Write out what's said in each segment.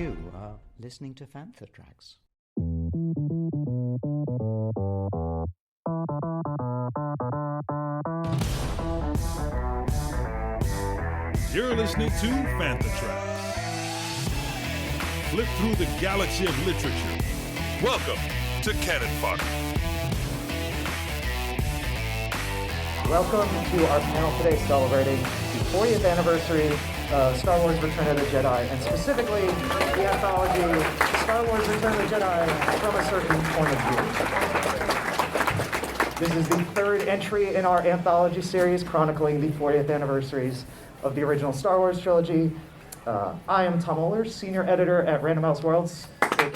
You are listening to Fantha Tracks. You're listening to Fantha Tracks. Flip through the galaxy of literature. Welcome to Canon Fodder. Welcome to our panel today celebrating the 40th anniversary of Star Wars Return of the Jedi, and specifically the anthology Star Wars Return of the Jedi from a certain point of view. This is the third entry in our anthology series chronicling the 40th anniversaries of the original Star Wars trilogy. I am Tom Hoeler, senior editor at Random House Worlds, and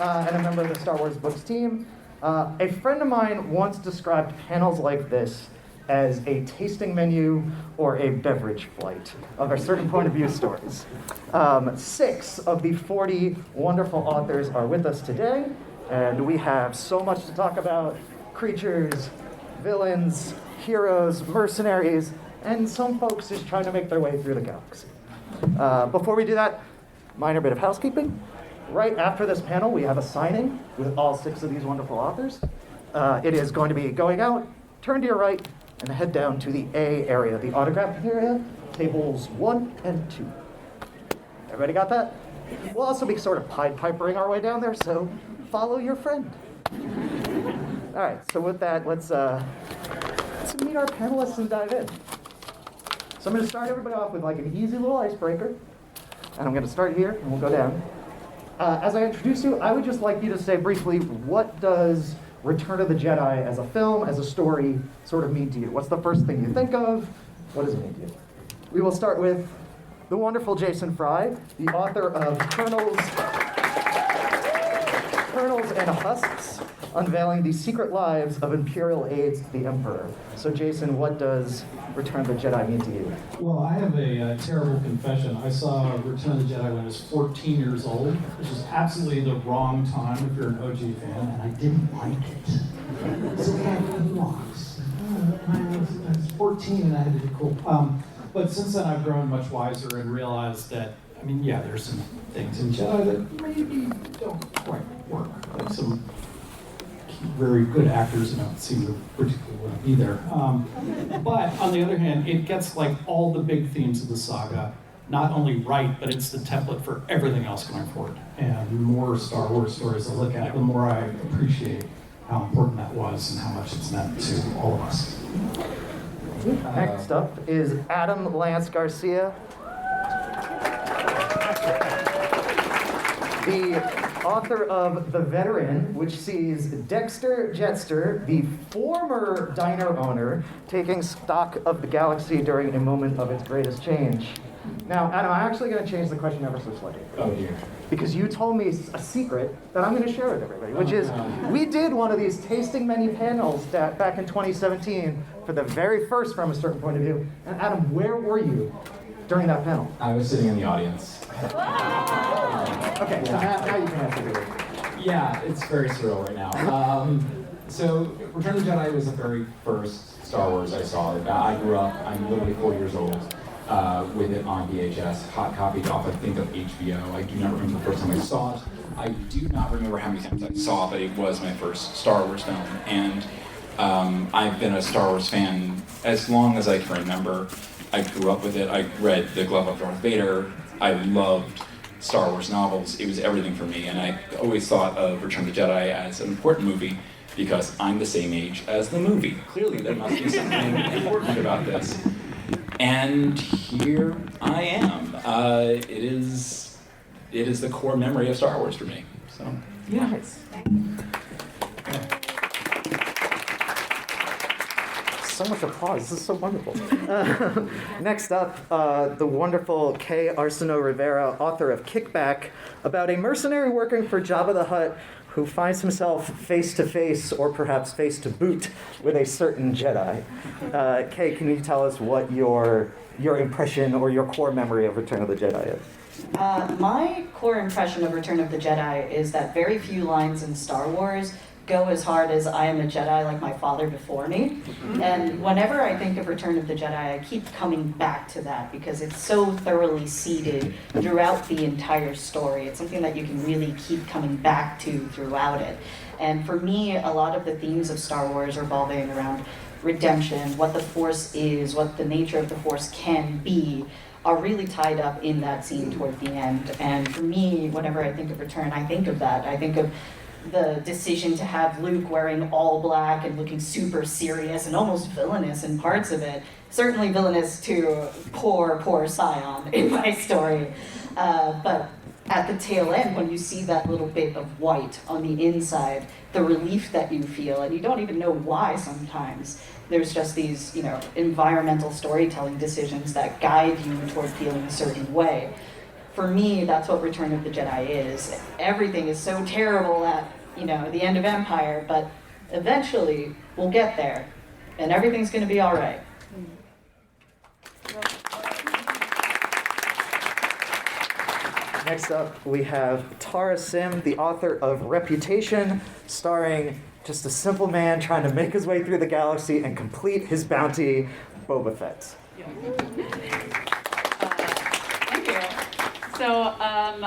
a member of the Star Wars Books team. A friend of mine once described panels like this as a tasting menu or a beverage flight of a certain point of view stories. 6 of the 40 wonderful authors are with us today, and we have so much to talk about: creatures, villains, heroes, mercenaries, and some folks just trying to make their way through the galaxy. Before we do that, minor bit of housekeeping. Right after this panel, we have a signing with all 6 of these wonderful authors. It is going to be going out, turn to your right, and head down to the A area, the autograph area, tables 1 and 2. Everybody got that? We'll also be sort of Pied Pipering our way down there, so follow your friend. All right, so with that, let's meet our panelists and dive in. So I'm going to start everybody off with like an easy little icebreaker, and I'm going to start here, and we'll go down. As I introduce you, I would just like you to say briefly, what does Return of the Jedi as a film, as a story, sort of mean to you? What's the first thing you think of? What does it mean to you? We will start with the wonderful Jason Fry, the author of Kernels and Husks, unveiling the secret lives of Imperial aides to the Emperor. So Jason, what does Return of the Jedi mean to you? Well, I have a terrible confession. I saw Return of the Jedi when I was 14 years old, which is absolutely the wrong time if you're an OG fan, and I didn't like it. So we had bookmarks. I was 14 and I had to be cool. But since then I've grown much wiser and realized that, I mean, yeah, there's some things in Jedi that maybe don't quite work. Like some very good actors don't seem to particularly want to be there. But on the other hand, it gets like all the big themes of the saga not only right, but it's the template for everything else going forward. And the more Star Wars stories I look at, the more I appreciate how important that was and how much it's meant to all of us. Next up is Adam Lance Garcia, the author of The Veteran, which sees Dexter Jetster, the former diner owner, taking stock of the galaxy during a moment of its greatest change. Now, Adam, I'm actually going to change the question ever so slightly. Oh dear. Because you told me a secret that I'm going to share with everybody, which is we did one of these tasting menu panels back in 2017 for the very first From a Certain Point of View. And Adam, where were you during that panel? I was sitting in the audience. Okay, so now you can answer it. Yeah, it's very surreal right now. So Return of the Jedi was the very first Star Wars I saw. I grew up, I'm literally 4 years old, with it on VHS, hot copied off, I think, of HBO. I do not remember the first time I saw it. I do not remember how many times I saw it, but it was my first Star Wars film. And I've been a Star Wars fan as long as I can remember. I grew up with it. I read The Glove of Darth Vader. I loved Star Wars novels. It was everything for me. And I always thought of Return of the Jedi as an important movie because I'm the same age as the movie. Clearly, there must be something important about this. And here I am. It is the core memory of Star Wars for me. So, yeah. Nice. So much applause. This is so wonderful. Next up, the wonderful Arsenault Rivera, author of Kickback, about a mercenary working for Jabba the Hutt who finds himself face-to-face, or perhaps face-to-boot, with a certain Jedi. Kay, can you tell us what your impression or your core memory of Return of the Jedi is? My core impression of Return of the Jedi is that very few lines in Star Wars go as hard as I am a Jedi like my father before me. And whenever I think of Return of the Jedi, I keep coming back to that because it's so thoroughly seeded throughout the entire story. It's something that you can really keep coming back to throughout it. And for me, a lot of the themes of Star Wars revolving around redemption, what the Force is, what the nature of the Force can be, are really tied up in that scene toward the end. And for me, whenever I think of Return, I think of that. I think of the decision to have Luke wearing all black and looking super serious and almost villainous in parts of it. Certainly villainous to poor Scion in my story. But at the tail end, when you see that little bit of white on the inside, the relief that you feel, and you don't even know why sometimes, there's just these, environmental storytelling decisions that guide you toward feeling a certain way. For me, that's what Return of the Jedi is. Everything is so terrible at, the end of Empire, but eventually we'll get there, and everything's going to be all right. Next up, we have Tara Sim, the author of Reputation, starring just a simple man trying to make his way through the galaxy and complete his bounty, Boba Fett. Thank you. So I'm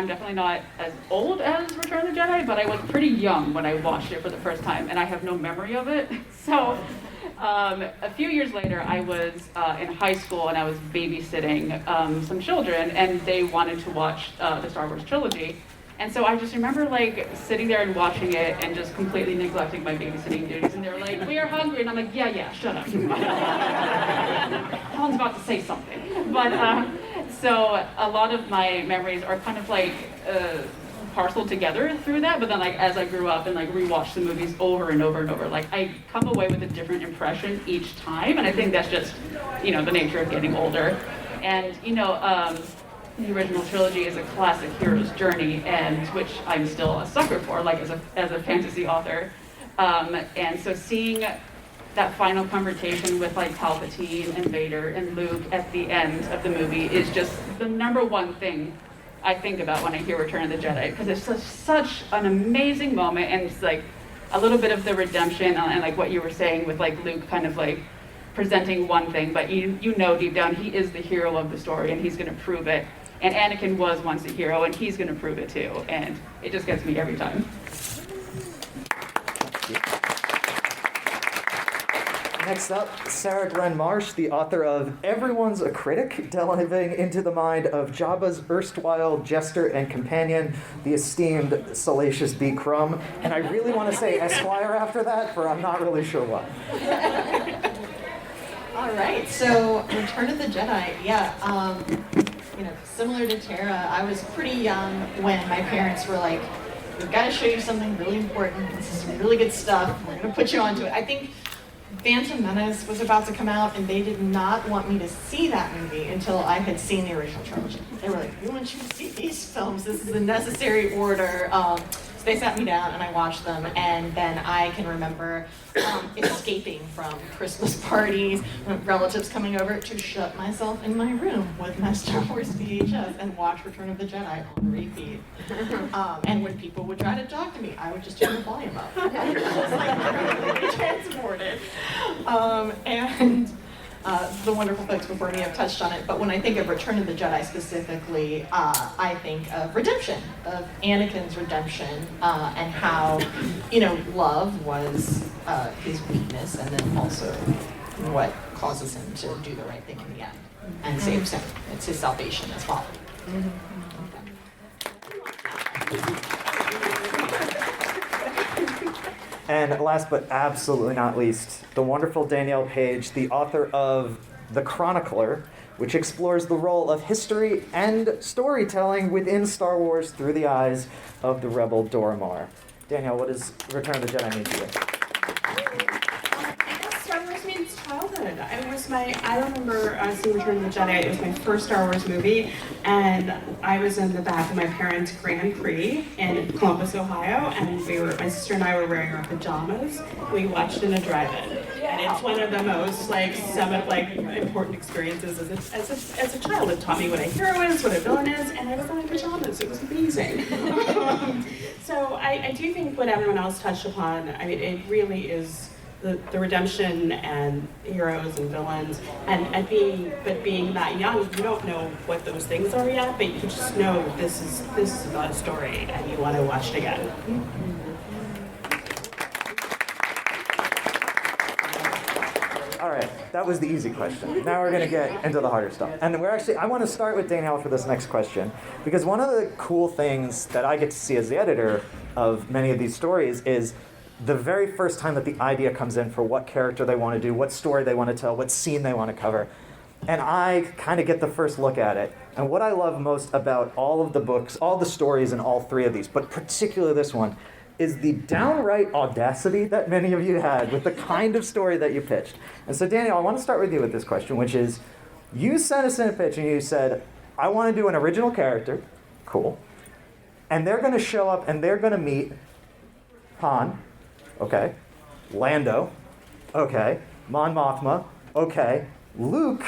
definitely not as old as Return of the Jedi, but I was pretty young when I watched it for the first time, and I have no memory of it. So a few years later, I was in high school, and I was babysitting some children, and they wanted to watch the Star Wars trilogy. And so I just remember sitting there and watching it and just completely neglecting my babysitting duties. And they were like, "We are hungry." And I'm like, yeah, shut up. Helen's about to say something. But so a lot of my memories are kind of parceled together through that. But then as I grew up and rewatched the movies over and over and over, I come away with a different impression each time. And I think that's just, the nature of getting older. And, the original trilogy is a classic hero's journey, and which I'm still a sucker for, as a fantasy author. And so seeing that final confrontation with Palpatine and Vader and Luke at the end of the movie is just the number one thing I think about when I hear Return of the Jedi, because it's such an amazing moment, and it's a little bit of the redemption and what you were saying with Luke kind of presenting one thing, but you know deep down he is the hero of the story and he's going to prove it. And Anakin was once a hero, and he's going to prove it too. And it just gets me every time. Next up, Sarah Glenn Marsh, the author of Everyone's a Critic, delving into the mind of Jabba's erstwhile jester and companion, the esteemed Salacious B. Crumb. And I really want to say Esquire after that, but I'm not really sure why. All right, so Return of the Jedi, similar to Tara, I was pretty young when my parents were like, "We've got to show you something really important. This is some really good stuff. We're going to put you onto it." I think Phantom Menace was about to come out, and they did not want me to see that movie until I had seen the original trilogy. They were like, "We want you to see these films. This is the necessary order." So they sat me down and I watched them, and then I can remember escaping from Christmas parties, relatives coming over, to shut myself in my room with my Star Wars VHS and watch Return of the Jedi on repeat. And when people would try to talk to me, I would just turn the volume up. I was just completely transported. The wonderful folks before me have touched on it, but when I think of Return of the Jedi specifically, I think of redemption, of Anakin's redemption, and how, love was his weakness, and then also what causes him to do the right thing in the end and saves him. It's his salvation as well. And last but absolutely not least, the wonderful Danielle Paige, the author of The Chronicler, which explores the role of history and storytelling within Star Wars through the eyes of the rebel Doramar. Danielle, what does Return of the Jedi mean to you? Star Wars means childhood. I remember seeing Return of the Jedi. It was my first Star Wars movie, and I was in the back of my parents' Grand Prix in Columbus, Ohio, and my sister and I were wearing our pajamas. We watched in a drive-in. And and it's one of the most important experiences as a child. It taught me what a hero is, what a villain is, and I was in pajamas. It was amazing. So I do think what everyone else touched upon, I mean, it really is the redemption and heroes and villains, and being that young, you don't know what those things are yet, but you just know this is about a story, and you want to watch it again. All right, that was the easy question. Now we're going to get into the harder stuff. And I want to start with Danielle for this next question, because one of the cool things that I get to see as the editor of many of these stories is the very first time that the idea comes in for what character they want to do, what story they want to tell, what scene they want to cover. And I kind of get the first look at it. And what I love most about all of the books, all the stories in all three of these, but particularly this one, is the downright audacity that many of you had with the kind of story that you pitched. And so Danielle, I want to start with you with this question, which is, you sent us in a pitch and you said, I want to do an original character, cool, and they're going to show up and they're going to meet Han, okay, Lando, okay, Mon Mothma, okay, Luke,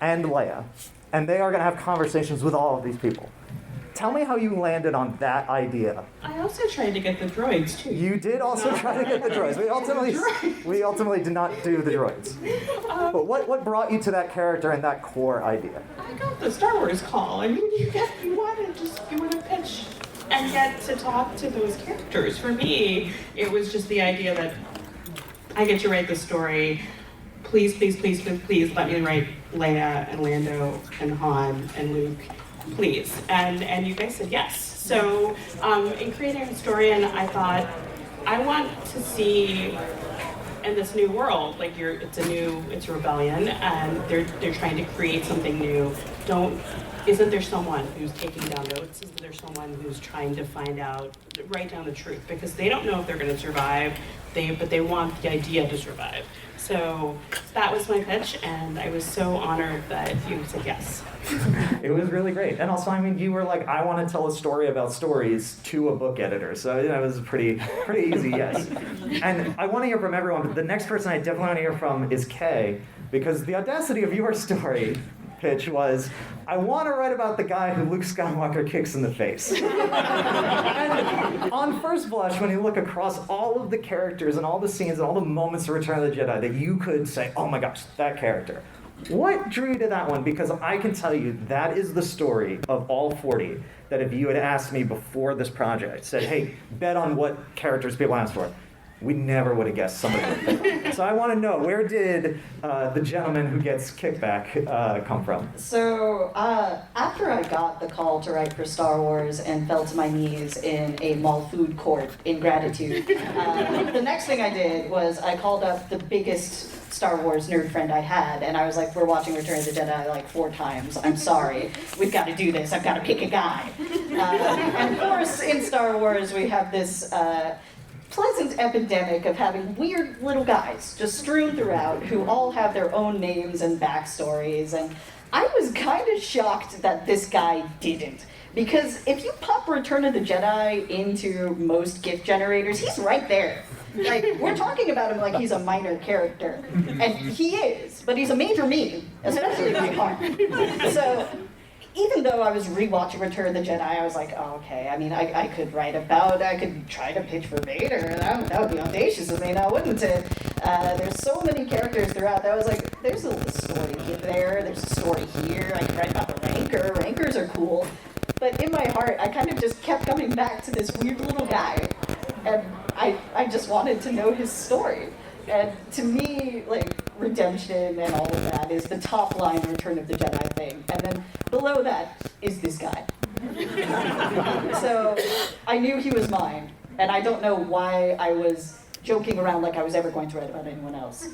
and Leia. And they are going to have conversations with all of these people. Tell me how you landed on that idea. I also tried to get the droids, too. You did also try to get the droids. We ultimately did not do the droids. But what brought you to that character and that core idea? I got the Star Wars call. I mean, you want to pitch and get to talk to those characters. For me, it was just the idea that I get to write the story. Please, please, please, please, please let me write Leia and Lando and Han and Luke. Please. And you guys said yes. So in creating a story, and I thought, I want to see in this new world, like it's a rebellion, and they're trying to create something new. Isn't there someone who's taking down notes? Isn't there someone who's trying to write down the truth? Because they don't know if they're going to survive, but they want the idea to survive. So that was my pitch, and I was so honored that you said yes. It was really great. And also, I mean, you were like, I want to tell a story about stories to a book editor. So it was a pretty easy yes. And I want to hear from everyone, but the next person I definitely want to hear from is Kay, because the audacity of your story pitch was, I want to write about the guy who Luke Skywalker kicks in the face. And on first blush, when you look across all of the characters and all the scenes and all the moments of Return of the Jedi that you could say, oh my gosh, that character. What drew you to that one? Because I can tell you that is the story of all 40 that if you had asked me before this project, said, hey, bet on what characters people asked for, we never would have guessed somebody like that. So I want to know, where did the gentleman who gets kickback come from? So after I got the call to write for Star Wars and fell to my knees in a mall food court in gratitude, the next thing I did was I called up the biggest Star Wars nerd friend I had, and I was like, we're watching Return of the Jedi like 4 times. I'm sorry. We've got to do this. I've got to pick a guy. And of course, in Star Wars, we have this pleasant epidemic of having weird little guys just strewn throughout who all have their own names and backstories, and I was kind of shocked that this guy didn't. Because if you pop Return of the Jedi into most GIF generators, he's right there. Like, we're talking about him like he's a minor character. And he is, but he's a major meme, especially if you are. So even though I was rewatching Return of the Jedi, I was like, oh, okay, I mean, I could try to pitch for Vader, that would be audacious of me now, wouldn't it? There's so many characters throughout that I was like, there's a little story there, there's a story here, I could write about the Rancor, Rancors are cool. But in my heart, I kind of just kept coming back to this weird little guy, and I just wanted to know his story. And to me, like, redemption and all of that is the top line Return of the Jedi thing. And then below that is this guy. So I knew he was mine. And I don't know why I was joking around like I was ever going to write about anyone else.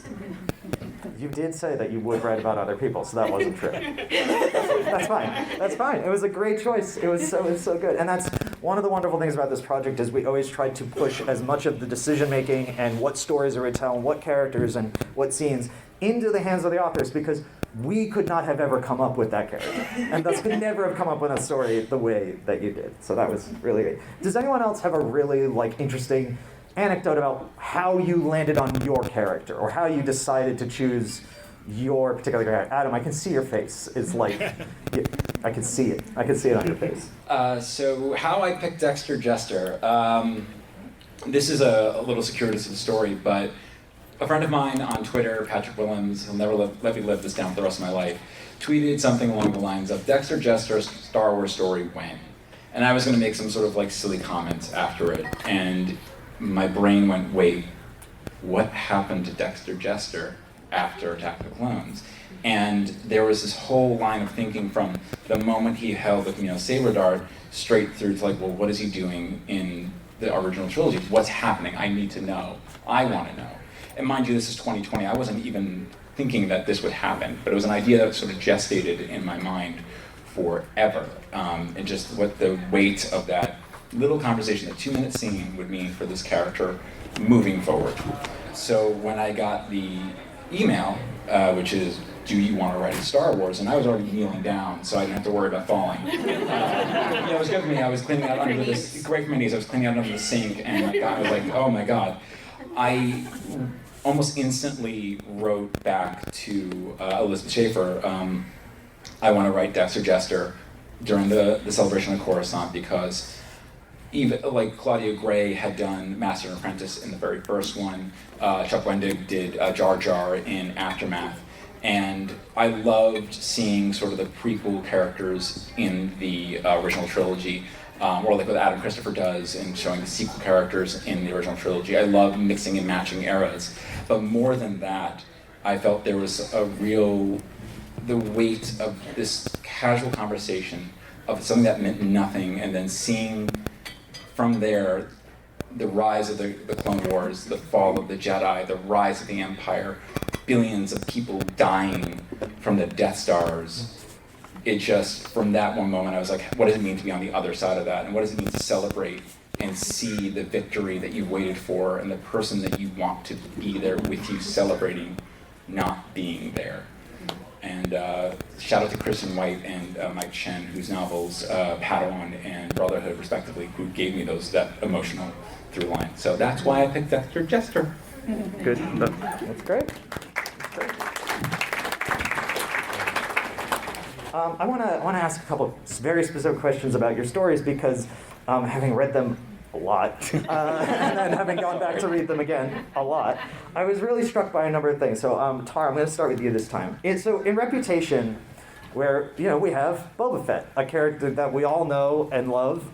You did say that you would write about other people, so that wasn't true. That's fine. That's fine. It was a great choice. It was so good. And that's one of the wonderful things about this project is we always tried to push as much of the decision-making and what stories are we telling, what characters and what scenes into the hands of the authors, because we could not have ever come up with that character. And thus could never have come up with a story the way that you did. So that was really great. Does anyone else have a really interesting anecdote about how you landed on your character, or how you decided to choose your particular character. Adam, I can see your face. It's like, I can see it. I can see it on your face. So how I picked Dexter Jester. This is a little circuitous of the story, but a friend of mine on Twitter, Patrick Willems, he'll never let me live this down for the rest of my life, tweeted something along the lines of, Dexter Jester's Star Wars story when? And I was going to make some sort of like silly comment after it, and my brain went, wait, what happened to Dexter Jester after Attack of the Clones? And there was this whole line of thinking from the moment he held the Camino Saber Dart straight through to like, well, what is he doing in the original trilogy? What's happening? I need to know. I want to know. And mind you, this is 2020. I wasn't even thinking that this would happen, but it was an idea that sort of gestated in my mind forever. And just what the weight of that little conversation, the 2-minute scene would mean for this character moving forward. So when I got the email, which is, do you want to write a Star Wars? And I was already kneeling down, so I didn't have to worry about falling. It was good for me. I was cleaning out under this, great for my knees, I was cleaning out under the sink, and I was like, oh my God. I almost instantly wrote back to Elizabeth Schaefer, I want to write Dexter Jester during the celebration of Coruscant, because even like Claudia Gray had done Master and Apprentice in the very first one, Chuck Wendig did Jar Jar in Aftermath, and I loved seeing sort of the prequel characters in the original trilogy, or like what Adam Christopher does and showing the sequel characters in the original trilogy. I love mixing and matching eras, but more than that, I felt there was the weight of this casual conversation of something that meant nothing, and then seeing from there the rise of the Clone Wars, the fall of the Jedi, the rise of the Empire, billions of people dying from the Death Stars. It just, from that one moment, I was like, what does it mean to be on the other side of that? And what does it mean to celebrate and see the victory that you waited for and the person that you want to be there with you celebrating not being there? And shout out to Kristen White and Mike Chen, whose novels Padawan and Brotherhood, respectively, who gave me that emotional through line. So that's why I picked Dexter Jester. Good. That's great. That's great. I want to ask a couple of very specific questions about your stories, because having read them a lot, and then having gone back to read them again a lot, I was really struck by a number of things. So, Tara, I'm going to start with you this time. So, in Reputation, where we have Boba Fett, a character that we all know and love,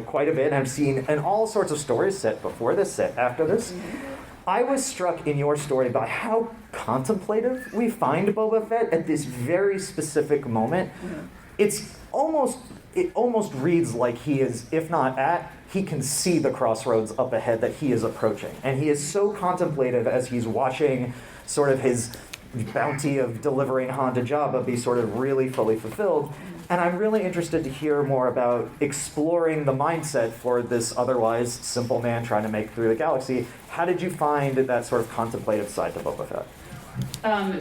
quite a bit, and have seen in all sorts of stories set before this, set after this. I was struck in your story by how contemplative we find Boba Fett at this very specific moment. It almost reads like he is, if not he can see the crossroads up ahead that he is approaching. And he is so contemplative as he's watching sort of his bounty of delivering Han to Jabba be sort of really fully fulfilled. And I'm really interested to hear more about exploring the mindset for this otherwise simple man trying to make through the galaxy. How did you find that sort of contemplative side to Boba Fett?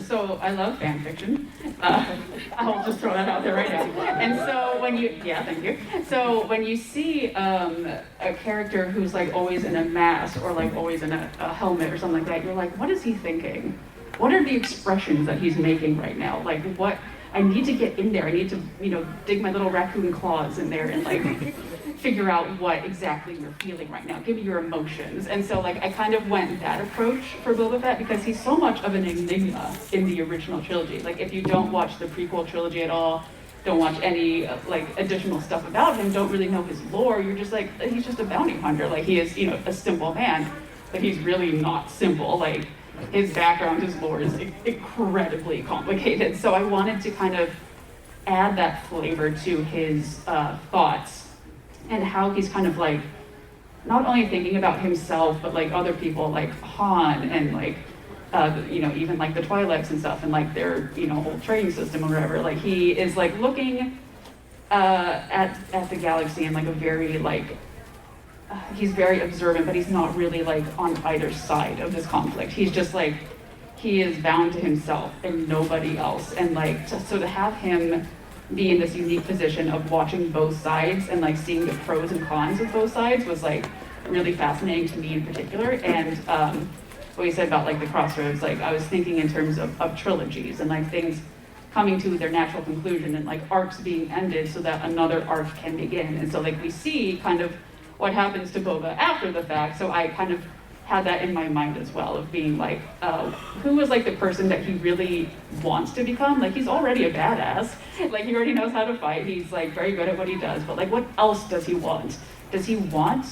So I love fan fiction. I'll just throw that out there right now. And so thank you. So when you see a character who's like always in a mask or like always in a helmet or something like that, you're like, what is he thinking? What are the expressions that he's making right now? Like, what? I need to get in there. I need to, dig my little raccoon claws in there and like figure out what exactly you're feeling right now. Give me your emotions. And so like I kind of went that approach for Boba Fett, because he's so much of an enigma in the original trilogy. Like if you don't watch the prequel trilogy at all, don't watch any like additional stuff about him, don't really know his lore, you're just like, he's just a bounty hunter. Like he is, a simple man, but he's really not simple. Like his background, his lore is incredibly complicated. So I wanted to kind of add that flavor to his thoughts and how he's kind of like not only thinking about himself, but like other people like Han and like, even like the Twi'leks and stuff and like their, whole trading system or whatever. Like he is like looking at the galaxy in like a very like, he's very observant, but he's not really like on either side of this conflict. He's just like, he is bound to himself and nobody else. And like, to have him be in this unique position of watching both sides and like seeing the pros and cons of both sides was like really fascinating to me in particular. And what you said about like the crossroads, like I was thinking in terms of trilogies and like things coming to their natural conclusion and like arcs being ended so that another arc can begin. And so like we see kind of what happens to Boba after the fact. So I kind of had that in my mind as well of being like, who was like the person that he really wants to become? Like he's already a badass. Like he already knows how to fight. He's like very good at what he does. But like what else does he want? Does he want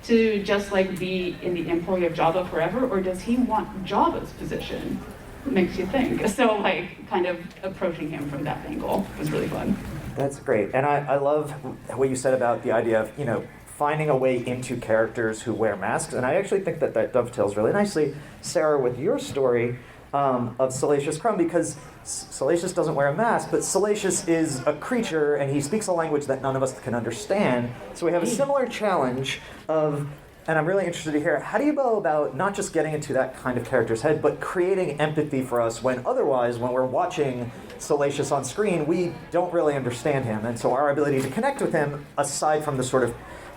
to just like be in the employ of Jabba forever, or does he want Jabba's position? Makes you think. So like kind of approaching him from that angle was really fun. That's great. And I love what you said about the idea of, you know, finding a way into characters who wear masks. And I actually think that that dovetails really nicely, Sarah, with your story of Salacious Crumb, because Salacious doesn't wear a mask, but Salacious is a creature and he speaks a language that none of us can understand. So we have a similar challenge of, and I'm really interested to hear, how do you go about not just getting into that kind of character's head, but creating empathy for us when otherwise, when we're watching Salacious on screen, we don't really understand him. And so our ability to connect with him, aside from the sort of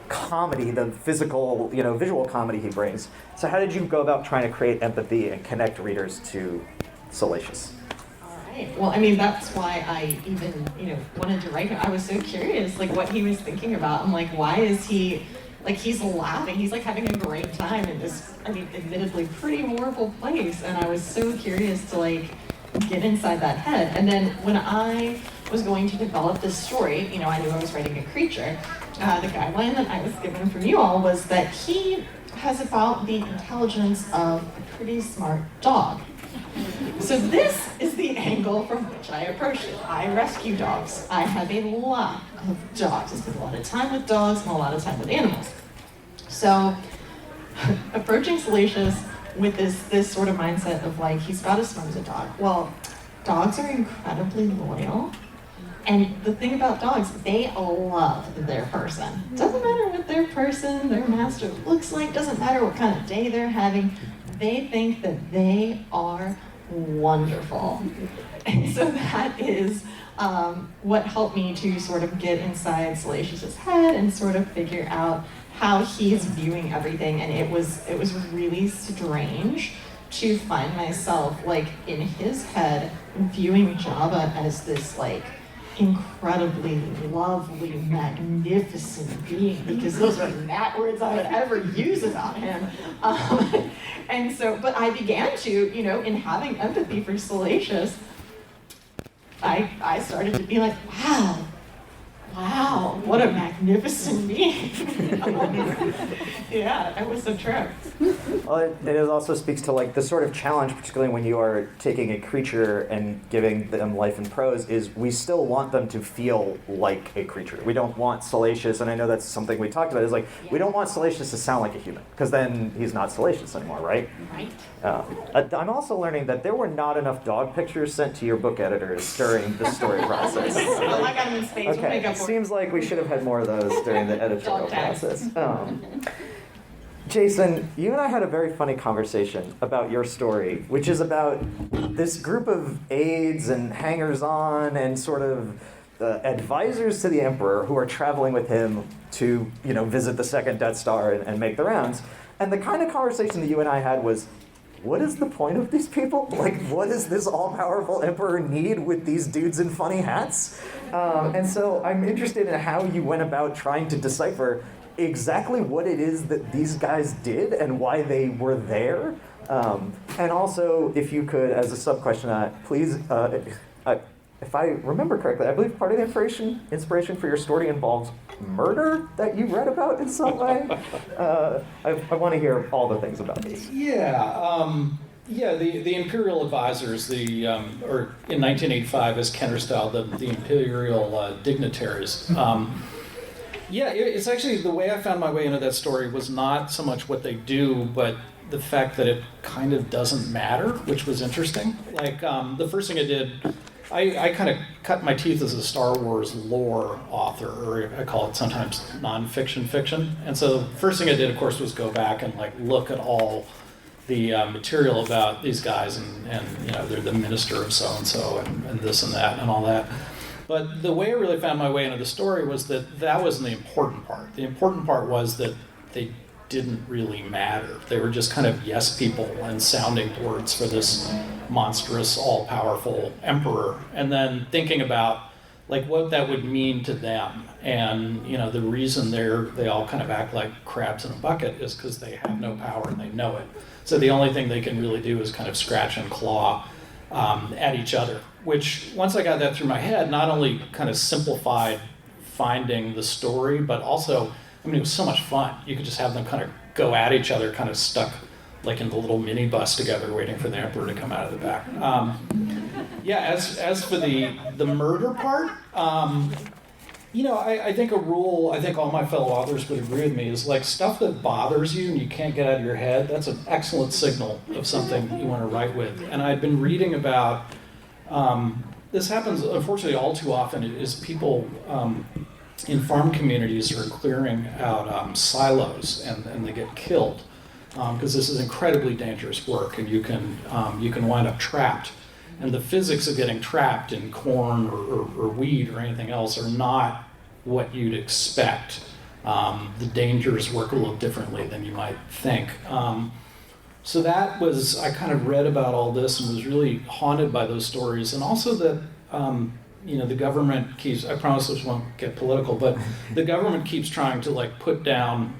comedy, the physical, you know, visual comedy he brings. So how did you go about trying to create empathy and connect readers to Salacious? All right. Well, I mean, that's why I even, you know, wanted to write him. I was so curious, like, what he was thinking about. I'm like, why is he, like, he's laughing. He's, like, having a great time in this, I mean, admittedly pretty horrible place. And I was so curious to, like, get inside that head. And then when I was going to develop this story, you know, I knew I was writing a creature. The guideline that I was given from you all was that he has about the intelligence of a pretty smart dog. So this is the angle from which I approach it. I rescue dogs. I have a lot of dogs. I spend a lot of time with dogs and a lot of time with animals. So approaching Salacious with this sort of mindset of like, he's about as smart as a dog. Well, dogs are incredibly loyal. And the thing about dogs, they love their person. Doesn't matter what their person, their master looks like, doesn't matter what kind of day they're having, they think that they are wonderful. And so that is what helped me to sort of get inside Salacious's head and sort of figure out how he's viewing everything. And it was really strange to find myself like in his head viewing Jabba as this like incredibly lovely, magnificent being, because those are not words I would ever use about him. And so, but I began to, you know, in having empathy for Salacious, I started to be like, wow, what a magnificent being. Yeah, it was a trip. Well, it also speaks to like the sort of challenge, particularly when you are taking a creature and giving them life in prose, is we still want them to feel like a creature. We don't want Salacious, and I know that's something we talked about, is like, we don't want Salacious to sound like a human, because then he's not Salacious anymore, right? Right. I'm also learning that there were not enough dog pictures sent to your book editors during the story process. Well, I got him in space. We'll Okay, make up for it. seems like we should have had more of those during the editorial process. Jason, you and I had a very funny conversation about your story, which is about this group of aides and hangers-on and sort of advisors to the Emperor who are traveling with him to, you know, visit the second Death Star and make the rounds. And the kind of conversation that you and I had was, what is the point of these people? Like, what does this all-powerful Emperor need with these dudes in funny hats? And so I'm interested in how you went about trying to decipher exactly what it is that these guys did and why they were there. And also, if you could, as a sub-question, please, if I remember correctly, I believe part of the inspiration for your story involves murder that you read about in some way. I want to hear all the things about this. The Imperial Advisors, or in 1985, as Kenner styled them, the Imperial dignitaries. It's actually, the way I found my way into that story was not so much what they do, but the fact that it kind of doesn't matter, which was interesting. Like, the first thing I did, I kind of cut my teeth as a Star Wars lore author, or I call it sometimes nonfiction fiction. And so the first thing I did, of course, was go back and like look at all the material about these guys, and you know, they're the minister of so-and-so and this and that and all that. But the way I really found my way into the story was that wasn't the important part. The important part was that they didn't really matter. They were just kind of yes people and sounding boards for this monstrous, all-powerful emperor, and then thinking about like what that would mean to them. And the reason they all kind of act like crabs in a bucket is because they have no power and they know it. So the only thing they can really do is kind of scratch and claw at each other, which once I got that through my head, not only kind of simplified finding the story, but also, it was so much fun. You could just have them kind of go at each other, kind of stuck like in the little minibus together, waiting for the emperor to come out of the back. As for the murder part, I think a rule, I think all my fellow authors would agree with me, is like stuff that bothers you and you can't get out of your head, that's an excellent signal of something you want to write with. And I've been reading about, this happens unfortunately all too often, is people in farm communities are clearing out silos and they get killed. Because this is incredibly dangerous work, and you can wind up trapped. And the physics of getting trapped in corn or wheat or anything else are not what you'd expect. The dangers work a little differently than you might think. So that was, I kind of read about all this and was really haunted by those stories. And also that, the government keeps, I promise this won't get political, but the government keeps trying to like put down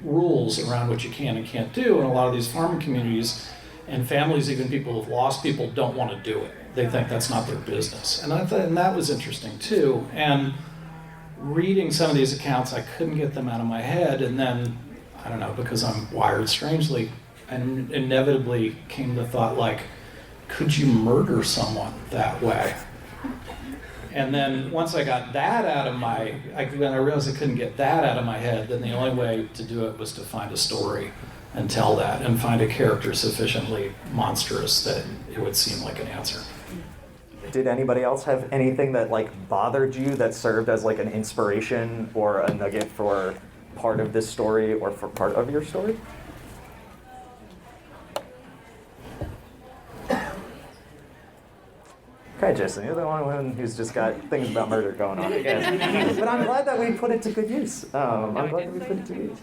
rules around what you can and can't do. And a lot of these farming communities and families, even people who've lost people, don't want to do it. They think that's not their business. And I thought, and that was interesting too. And reading some of these accounts, I couldn't get them out of my head. And then, I don't know, because I'm wired strangely, and inevitably came the thought like, could you murder someone that way? And then once I got that out of when I realized I couldn't get that out of my head, then the only way to do it was to find a story and tell that, and find a character sufficiently monstrous that it would seem like an answer. Did anybody else have anything that like bothered you that served as like an inspiration or a nugget for part of this story or for part of your story? Okay, Jason, you're the one who's just got things about murder going on, I guess. But I'm glad that we put it to good use. I'm glad that we put it to good use.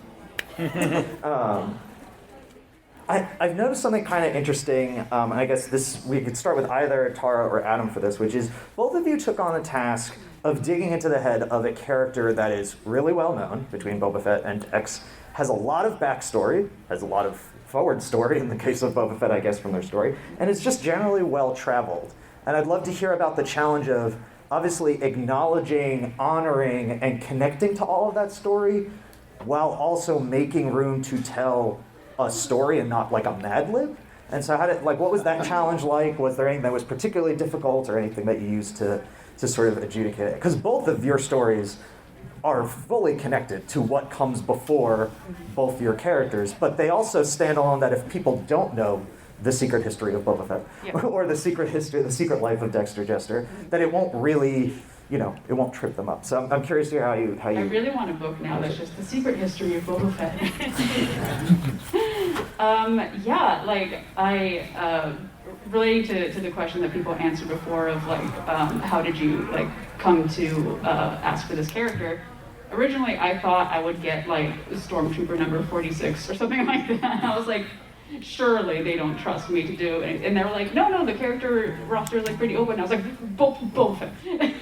I've noticed something kind of interesting, and I guess we could start with either Tara or Adam for this, which is both of you took on the task of digging into the head of a character that is really well known between Boba Fett and X, has a lot of backstory, has a lot of forward story in the case of Boba Fett, I guess, from their story, and is just generally well traveled. And I'd love to hear about the challenge of obviously acknowledging, honoring, and connecting to all of that story while also making room to tell a story and not like a Mad Lib. And so what was that challenge like? Was there anything that was particularly difficult or anything that you used to sort of adjudicate it? Because both of your stories are fully connected to what comes before both your characters, but they also stand alone that if people don't know the secret history of Boba Fett, or the secret life of Dexter Jester, that it won't really, it won't trip them up. So I'm curious to hear how you. I really want a book now that's just the secret history of Boba Fett. Relating to the question that people answered before of how did you come to ask for this character? Originally, I thought I would get Stormtrooper number 46 or something like that. I was like, surely they don't trust me to do it. And they were like, no, the character roster is pretty open. And I was like, Boba Fett.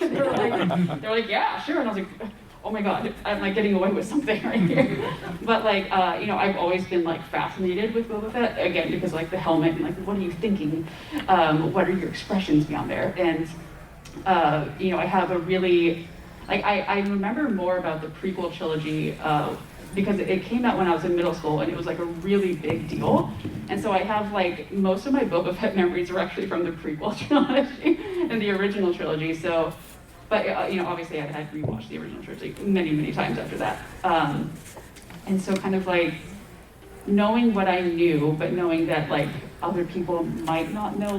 they were like, yeah, sure. And I was like, oh my God, I'm getting away with something right here. But I've always been fascinated with Boba Fett, again, because the helmet and what are you thinking? What are your expressions beyond there? And I have a really, I remember more about the prequel trilogy because it came out when I was in middle school and it was a really big deal. And so I have most of my Boba Fett memories are actually from the prequel trilogy and the original trilogy. So, but obviously I had rewatched the original trilogy many, many times after that. And so kind of knowing what I knew, but knowing that other people might not know,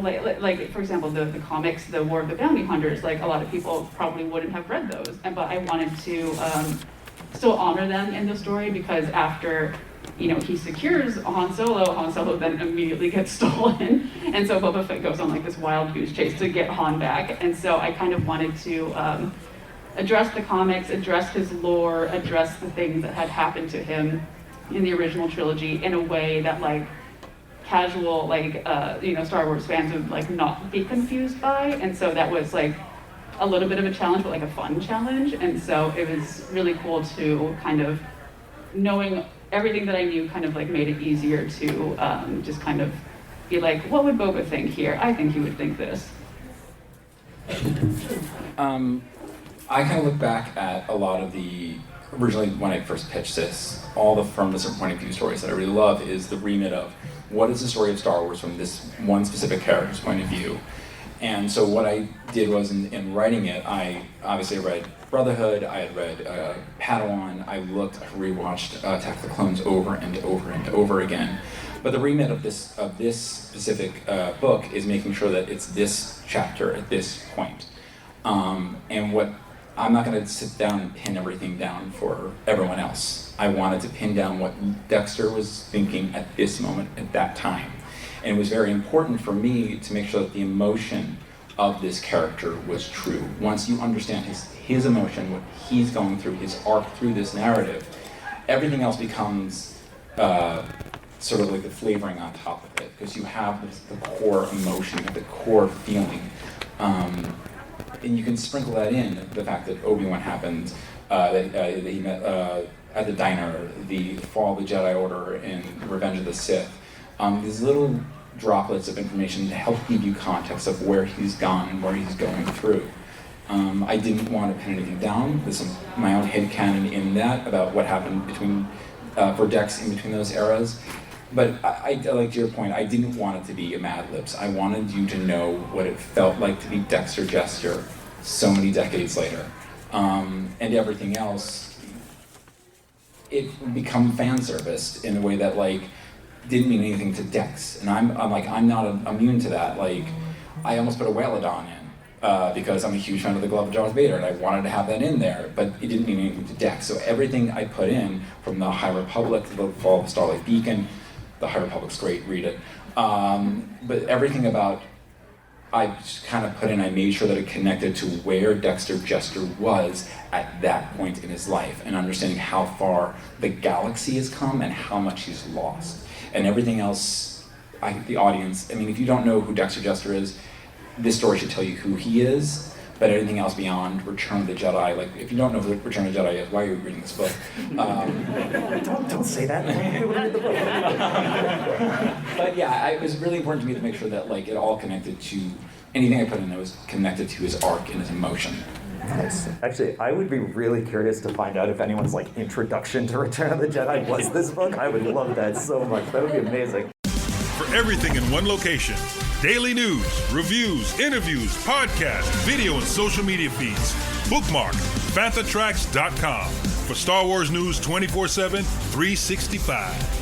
for example, the comics, the War of the Bounty Hunters, a lot of people probably wouldn't have read those. But I wanted to still honor them in the story because after he secures Han Solo then immediately gets stolen. And so Boba Fett goes on this wild goose chase to get Han back. And so I kind of wanted to address the comics, address his lore, address the things that had happened to him, in the original trilogy in a way that like casual Star Wars fans would like not be confused by, and so that was like a little bit of a challenge, but like a fun challenge. And so it was really cool to kind of knowing everything that I knew kind of like made it easier to just kind of be like, what would Boba think here? I think he would think this. I kind of look back at a lot of the, originally when I first pitched this, all the from a certain point of view stories that I really love is the remit of what is the story of Star Wars from this one specific character's point of view. And so what I did was in writing it, I obviously read Brotherhood, I had read Padawan, I rewatched Attack of the Clones over and over and over again. But the remit of this specific book is making sure that it's this chapter at this point. And what I'm not going to sit down and pin everything down for everyone else. I wanted to pin down what Dexter was thinking at this moment, at that time. And it was very important for me to make sure that the emotion of this character was true. Once you understand his emotion, what he's going through, his arc through this narrative, everything else becomes sort of like the flavoring on top of it, because you have the core emotion, the core feeling. And you can sprinkle that in, the fact that Obi-Wan happened, that he met at the diner, the fall of the Jedi Order, and Revenge of the Sith. These little droplets of information to help give you context of where he's gone and where he's going through. I didn't want to pin anything down. There's my own headcanon in that about what happened for Dex in between those eras. But I like to your point, I didn't want it to be a Mad Libs. I wanted you to know what it felt like to be Dexter Jester so many decades later. And everything else, it become fan service in a way that like didn't mean anything to Dex. And I'm not immune to that. Like, I almost put a Whalodon in because I'm a huge fan of the Glove of Darth Vader and I wanted to have that in there, but it didn't mean anything to Dex. So everything I put in, from the High Republic to the Fall of the Starlight Beacon, the High Republic's great, read it. But everything about, I just kind of put in, I made sure that it connected to where Dexter Jester was at that point in his life, and understanding how far the galaxy has come and how much he's lost. And everything else, the audience, I mean, if you don't know who Dexter Jester is, this story should tell you who he is, but anything else beyond Return of the Jedi, like, if you don't know who Return of the Jedi is, why are you reading this book? Don't say that. But yeah, it was really important to me to make sure that like it all connected to, anything I put in there was connected to his arc and his emotion. Nice. Actually, I would be really curious to find out if anyone's like introduction to Return of the Jedi was this book. I would love that so much. That would be amazing. For everything in one location, daily news, reviews, interviews, podcasts, video, and social media feeds, bookmark FanthaTracks.com for Star Wars news 24/7, 365.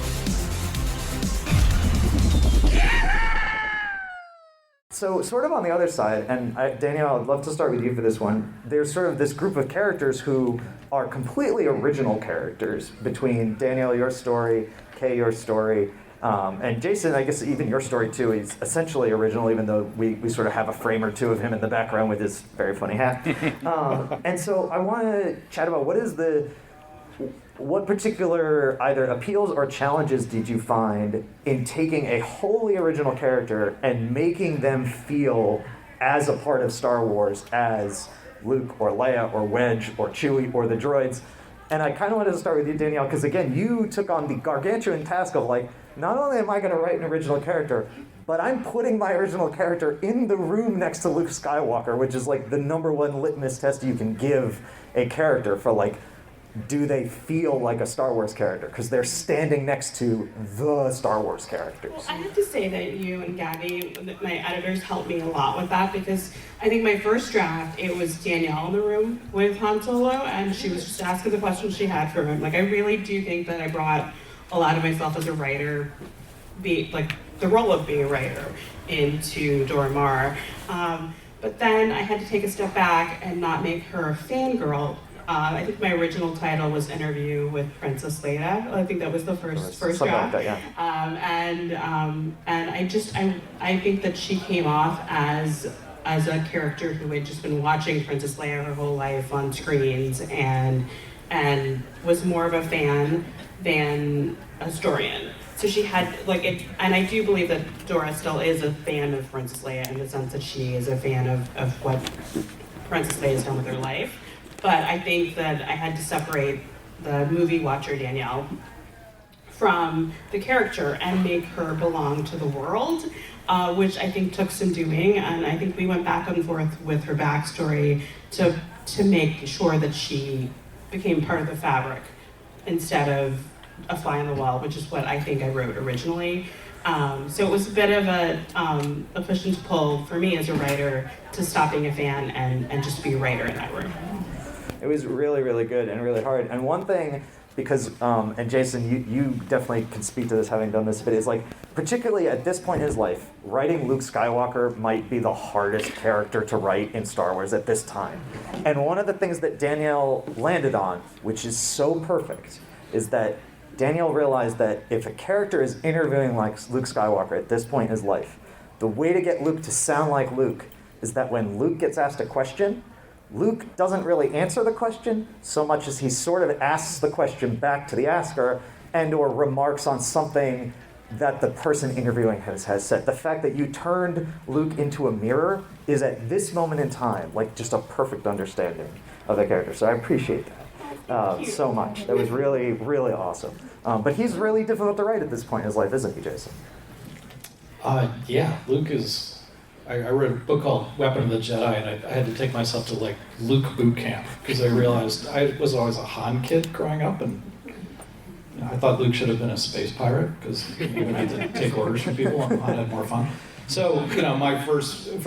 So sort of on the other side, and Danielle, I'd love to start with you for this one. There's sort of this group of characters who are completely original characters between Danielle, your story, Kay, your story, and Jason, I guess even your story too, is essentially original, even though we sort of have a frame or two of him in the background with his very funny hat. And so I want to chat about what particular either appeals or challenges did you find in taking a wholly original character and making them feel as a part of Star Wars as Luke or Leia or Wedge or Chewie or the droids? And I kind of wanted to start with you, Danielle, because again, you took on the gargantuan task of like, not only am I going to write an original character, but I'm putting my original character in the room next to Luke Skywalker, which is like the #1 litmus test you can give a character for like, do they feel like a Star Wars character? Because they're standing next to the Star Wars characters. Well, I have to say that you and Gabby, my editors, helped me a lot with that, because I think my first draft, it was Danielle in the room with Han Solo, and she was just asking the questions she had for him. Like, I really do think that I brought a lot of myself as a writer, the role of being a writer, into Dora Maar. But then I had to take a step back and not make her a fangirl. I think my original title was Interview with Princess Leia. I think that was the first draft. Like that, yeah. And I think that she came off as a character who had just been watching Princess Leia her whole life on screens, and and was more of a fan than a historian. So she had, and I do believe that Dora still is a fan of Princess Leia in the sense that she is a fan of what Princess Leia has done with her life. But I think that I had to separate the movie watcher Danielle from the character and make her belong to the world, which I think took some doing. And I think we went back and forth with her backstory to make sure that she became part of the fabric instead of a fly on the wall, which is what I think I wrote originally. So it was a bit of a push and pull for me as a writer to stop being a fan and just be a writer in that room. It was really, really good and really hard. And one thing, because, and Jason, you definitely can speak to this having done this, but it's like, particularly at this point in his life, writing Luke Skywalker might be the hardest character to write in Star Wars at this time. And one of the things that Danielle landed on, which is so perfect, is that Danielle realized that if a character is interviewing like Luke Skywalker at this point in his life, the way to get Luke to sound like Luke is that when Luke gets asked a question, Luke doesn't really answer the question so much as he sort of asks the question back to the asker and or remarks on something that the person interviewing has said. The fact that you turned Luke into a mirror is at this moment in time like just a perfect understanding of the character. So I appreciate that so much. That was really, really awesome. But he's really difficult to write at this point in his life, isn't he, Jason? Yeah, Luke is... I read a book called Weapon of the Jedi, and I had to take myself to like Luke boot camp because I realized I was always a Han kid growing up, and I thought Luke should have been a space pirate because you would get to take orders from people, and Han had more fun. So my first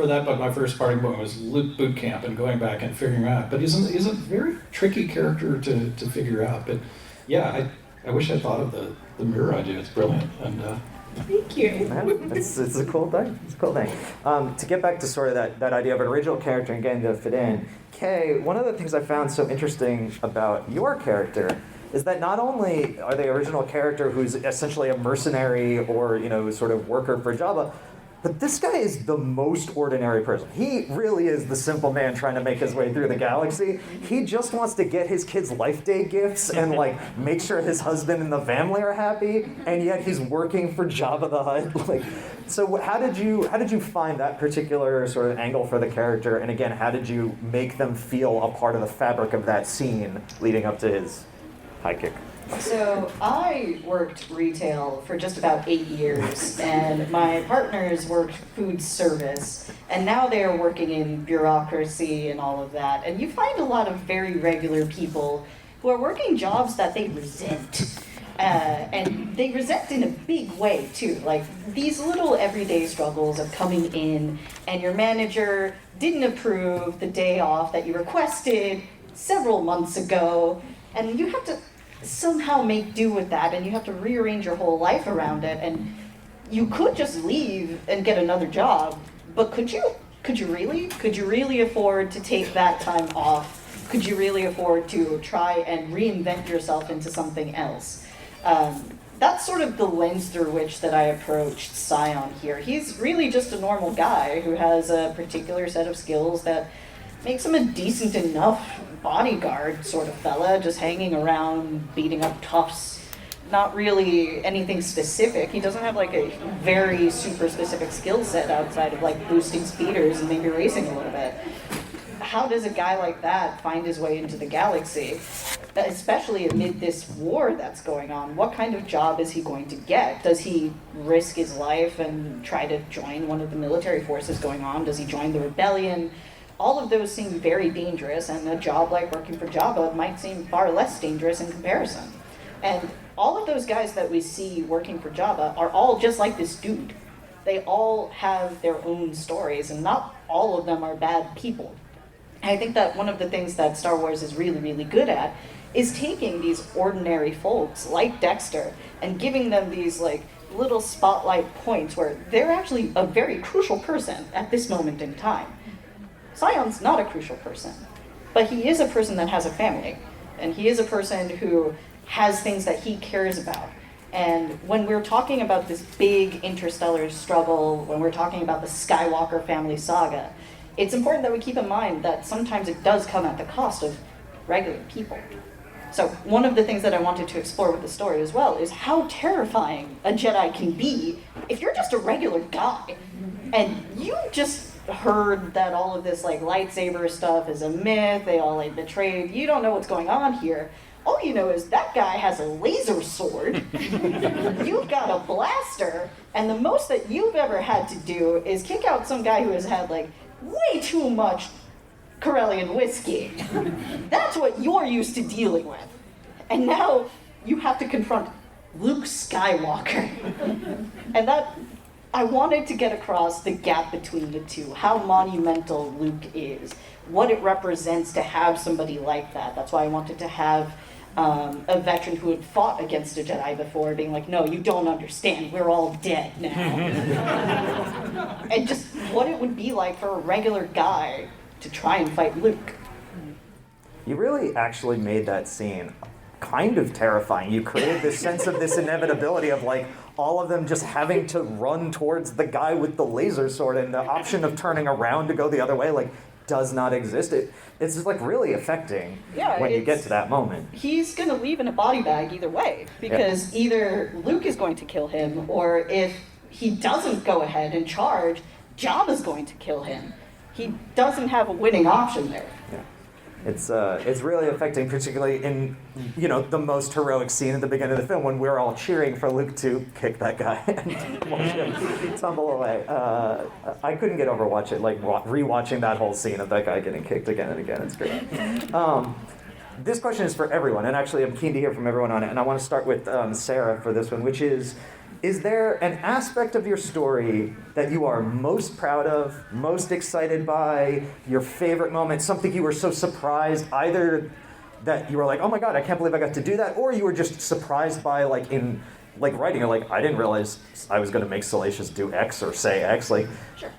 parting point was Luke boot camp and going back and figuring out. But he's a very tricky character to figure out. But yeah, I wish I thought of the mirror idea. It's brilliant. And thank you. Yeah, it's a cool thing. It's a cool thing. To get back to sort of that idea of an original character and getting to fit in, Kay, one of the things I found so interesting about your character is that not only are they original character who's essentially a mercenary or sort of worker for Jabba, but this guy is the most ordinary person. He really is the simple man trying to make his way through the galaxy. He just wants to get his kids' Life Day gifts and make sure his husband and the family are happy, and yet he's working for Jabba the Hutt. So how did you find that particular sort of angle for the character? And again, how did you make them feel a part of the fabric of that scene leading up to his high kick? So I worked retail for just about 8 years, and my partners worked food service, and now they are working in bureaucracy and all of that. And you find a lot of very regular people who are working jobs that they resent. And they resent in a big way, too. Like these little everyday struggles of coming in, and your manager didn't approve the day off that you requested several months ago, and you have to somehow make do with that, and you have to rearrange your whole life around it. And you could just leave and get another job, but could you really afford to take that time off? Could you really afford to try and reinvent yourself into something else? That's sort of the lens through which that I approached Scion here. He's really just a normal guy who has a particular set of skills that makes him a decent enough bodyguard sort of fella, just hanging around, beating up toughs. Not really anything specific. He doesn't have a very super specific skill set outside of boosting speeders and maybe racing a little bit. How does a guy like that find his way into the galaxy, especially amid this war that's going on? What kind of job is he going to get? Does he risk his life and try to join one of the military forces going on? Does he join the rebellion? All of those seem very dangerous, and a job like working for Jabba might seem far less dangerous in comparison. And all of those guys that we see working for Jabba are all just like this dude. They all have their own stories, and not all of them are bad people. And I think that one of the things that Star Wars is really, really good at is taking these ordinary folks like Dexter and giving them these little spotlight points where they're actually a very crucial person at this moment in time. Scion's not a crucial person, but he is a person that has a family, and he is a person who has things that he cares about. And when we're talking about this big interstellar struggle, when we're talking about the Skywalker family saga, it's important that we keep in mind that sometimes it does come at the cost of regular people. So one of the things that I wanted to explore with the story as well is how terrifying a Jedi can be if you're just a regular guy and you just heard that all of this like lightsaber stuff is a myth, they all like betrayed, you don't know what's going on here. All you know is that guy has a laser sword, you've got a blaster, and the most that you've ever had to do is kick out some guy who has had like way too much Corellian whiskey. That's what you're used to dealing with. And now you have to confront Luke Skywalker. And that, I wanted to get across the gap between the two, how monumental Luke is, what it represents to have somebody like that. That's why I wanted to have a veteran who had fought against a Jedi before being like, no, you don't understand, we're all dead now. And just what it would be like for a regular guy to try and fight Luke. You really actually made that scene kind of terrifying. You created this sense of this inevitability of like all of them just having to run towards the guy with the laser sword, and the option of turning around to go the other way like does not exist. It's just like really affecting when you get to that moment. He's going to leave in a body bag either way, because either Luke is going to kill him, or if he doesn't go ahead and charge, Jabba's going to kill him. He doesn't have a winning option there. Yeah. It's really affecting, particularly in the most heroic scene at the beginning of the film when we're all cheering for Luke to kick that guy and watch him tumble away. I couldn't get over rewatching that whole scene of that guy getting kicked again and again. It's great. This question is for everyone, and actually I'm keen to hear from everyone on it. And I want to start with Sarah for this one, which is there an aspect of your story that you are most proud of, most excited by, your favorite moment, something you were so surprised, either that you were like, oh my God, I can't believe I got to do that, or you were just surprised by in writing, you're like, I didn't realize I was going to make Salacious do X or say X,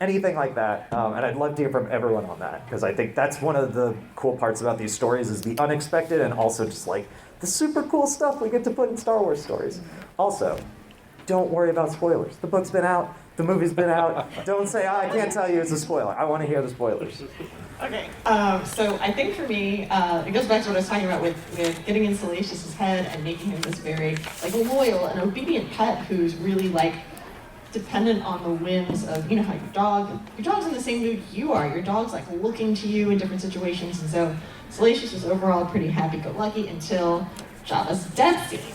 anything like that. And I'd love to hear from everyone on that, because I think that's one of the cool parts about these stories is the unexpected and also just the super cool stuff we get to put in Star Wars stories. Also, don't worry about spoilers. The book's been out. The movie's been out. Don't say, I can't tell you it's a spoiler. I want to hear the spoilers. Okay, so I think for me, it goes back to what I was talking about with getting in Salacious's head and making him this very loyal and obedient pet who's really dependent on the whims of, how your dog's in the same mood you are. Your dog's looking to you in different situations, and so Salacious was overall pretty happy-go-lucky until Jabba's death scene.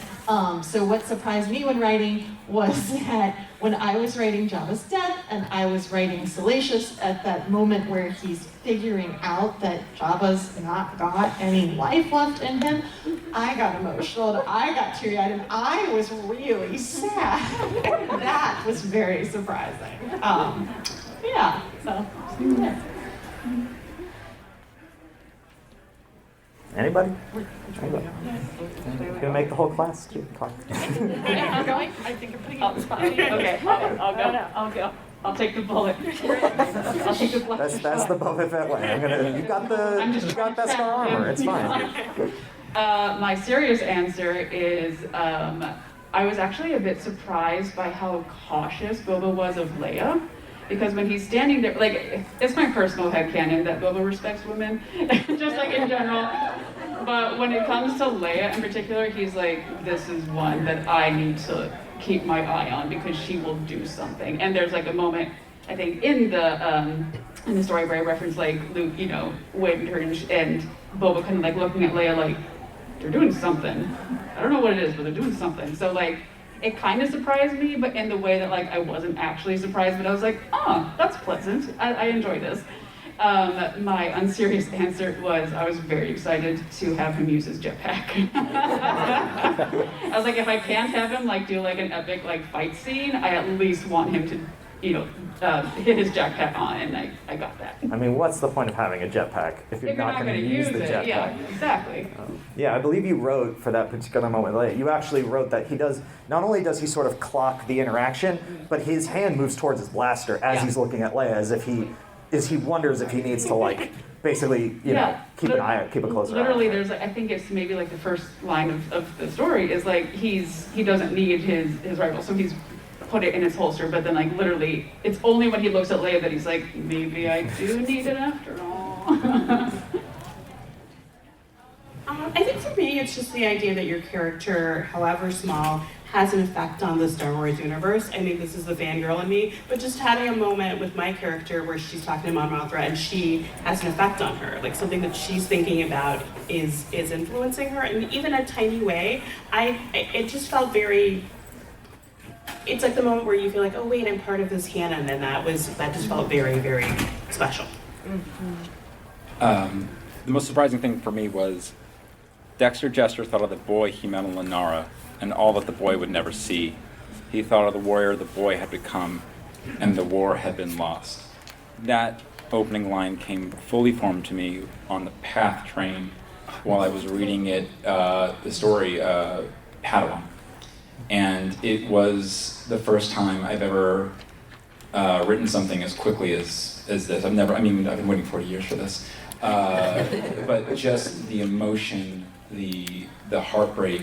So what surprised me when writing was that when I was writing Jabba's death and I was writing Salacious at that moment where he's figuring out that Jabba's not got any life left in him, I got emotional and I got teary-eyed and I was really sad. That was very surprising. Yeah. Anybody? Gonna make the whole class talk. I'm going? I think I'm putting you on the spot. Okay, I'll go. I'll take the bullet. I'll take the bullet. That's the Boba Fett way. You got Beskar armor. It's fine. My serious answer is I was actually a bit surprised by how cautious Boba was of Leia. Because when he's standing there, it's my personal headcanon that Boba respects women, just in general. But when it comes to Leia in particular, he's like, this is one that I need to keep my eye on because she will do something. And there's a moment, I think, in the story where I reference Luke, waving her and Boba kind of looking at Leia they're doing something. I don't know what it is, but they're doing something. So it kind of surprised me, but in the way that I wasn't actually surprised, but I was like, oh, that's pleasant. I enjoy this. My unserious answer was I was very excited to have him use his jetpack. I was like, if I can't have him do an epic fight scene, I at least want him to hit his jetpack on, and I got that. I mean, what's the point of having a jetpack if you're not going to use the jetpack? Yeah, exactly. I believe you wrote for that particular moment, you actually wrote that he does, not only does he sort of clock the interaction, but his hand moves towards his blaster as he's looking at Leia, as if he wonders if he needs to basically, keep an eye, keep a closer eye. Literally, there's I think it's maybe the first line of the story is he doesn't need his rifle, so he's put it in his holster, but then literally, it's only when he looks at Leia that he's like, maybe I do need it after all. I think for me, me, it's just the idea that your character, however small, has an effect on the Star Wars universe. I mean, this is the fangirl in me, but just having a moment with my character where she's talking to Mon Mothra and she has an effect on her, like something that she's thinking about is influencing her, and even a tiny way. It just felt very. It's like the moment where you feel like, oh wait, I'm part of this canon, and that just felt very, very special. The most surprising thing for me was Dexter Jester thought of the boy he met on Lenara and all that the boy would never see. He thought of the warrior the boy had become, and the war had been lost. That opening line came fully formed to me on the PATH train while I was reading it, the story, Padawan. And it was the first time I've ever written something as quickly as this. I've been waiting 40 years for this. But just the emotion, the heartbreak,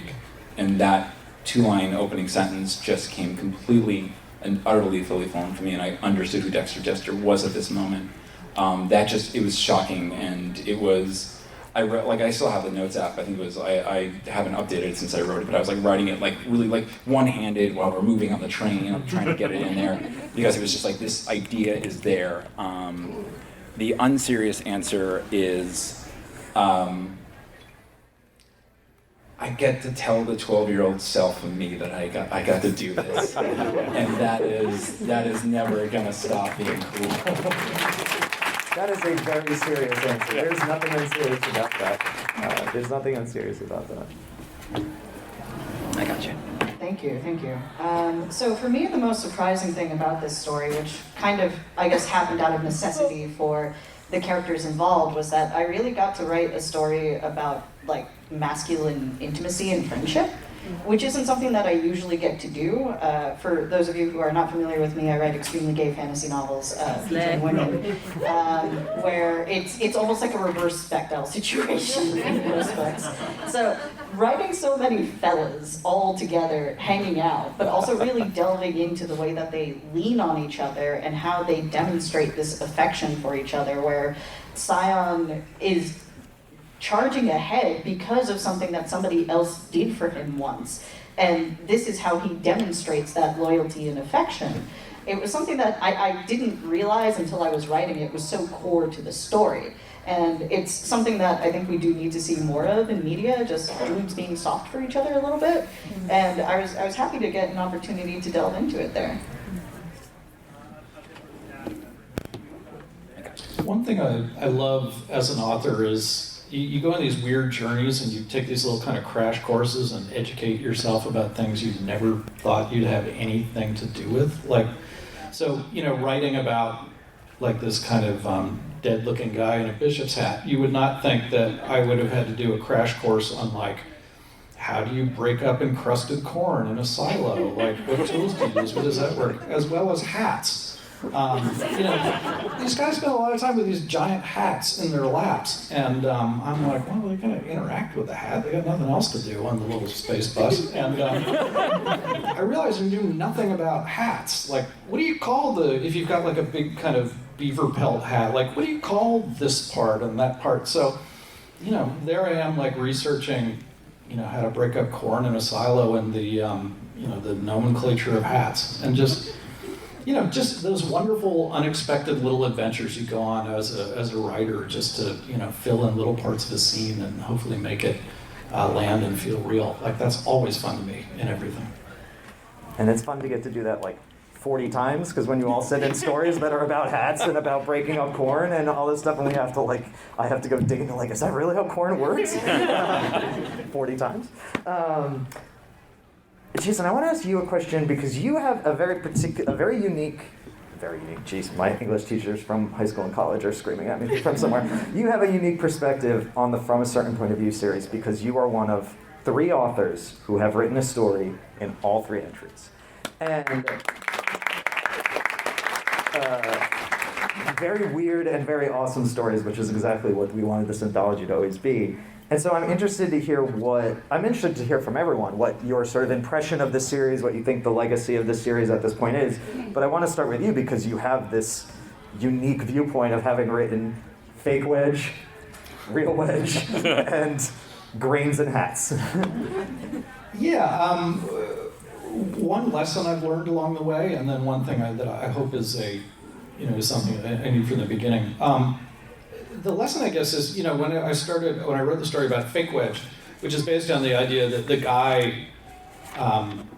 and that two-line opening sentence just came completely and utterly fully formed for me, and I understood who Dexter Jester was at this moment. It was shocking, and it was, I still have the notes app. I think it was, I haven't updated it since I wrote it, but I was writing it really one-handed while we're moving on the train. I'm trying to get it in there because it was just this idea is there. The unserious answer is, I get to tell the 12-year-old self of me that I got to do this, and that is never gonna stop being cool. That is a very serious answer. There's nothing unserious about that. There's nothing unserious about that. I got you. Thank you. So for me, the most surprising thing about this story, which kind of, I guess, happened out of necessity for the characters involved, was that I really got to write a story about masculine intimacy and friendship, which isn't something that I usually get to do. For those of you who are not familiar with me, I write extremely gay fantasy novels featuring women, where it's almost like a reverse Bechdel situation in respects. So writing so many fellas all together, hanging out, but also really delving into the way that they lean on each other and how they demonstrate this affection for each other, where Scion is charging ahead because of something that somebody else did for him once. And this is how he demonstrates that loyalty and affection. It was something that I didn't realize until I was writing it was so core to the story. And it's something that I think we do need to see more of in media, just dudes being soft for each other a little bit. And I was happy to get an opportunity to delve into it there. One thing I love as an author is you go on these weird journeys and you take these little kind of crash courses and educate yourself about things you never thought you'd have anything to do with. Writing about this kind of dead-looking guy in a bishop's hat, you would not think that I would have had to do a crash course on how do you break up encrusted corn in a silo? What tools do you use? What does that work? As well as hats. These guys spend a lot of time with these giant hats in their laps, and I'm like, well, they're going to interact with the hat. They got nothing else to do on the little space bus. And I realized I knew nothing about hats. What do you call if you've got a big kind of beaver pelt hat? What do you call this part and that part? So, there I am researching, how to break up corn in a silo and the nomenclature of hats, and just those wonderful, unexpected little adventures you go on as a writer, just to fill in little parts of a scene and hopefully make it land and feel real. That's always fun to me in everything. And it's fun to get to do that 40 times, because when you all sit in stories that are about hats and about breaking up corn and all this stuff, and we have to I have to go dig into is that really how corn works? 40 times. Jason, I want to ask you a question, because you have a very unique, geez, my English teachers from high school and college are screaming at me from somewhere. You have a unique perspective on the From a Certain Point of View series, because you are one of 3 authors who have written a story in all 3 entries. And very weird and very awesome stories, which is exactly what we wanted this anthology to always be. And so I'm interested to hear from everyone what your sort of impression of the series, what you think the legacy of the series at this point is. But I want to start with you, because you have this unique viewpoint of having written fake Wedge, real Wedge, and grains and hats. Yeah, one lesson I've learned along the way, and then one thing that I hope is is something that I knew from the beginning. The lesson, I guess, is when I wrote the story about Fake Wedge, which is based on the idea that the guy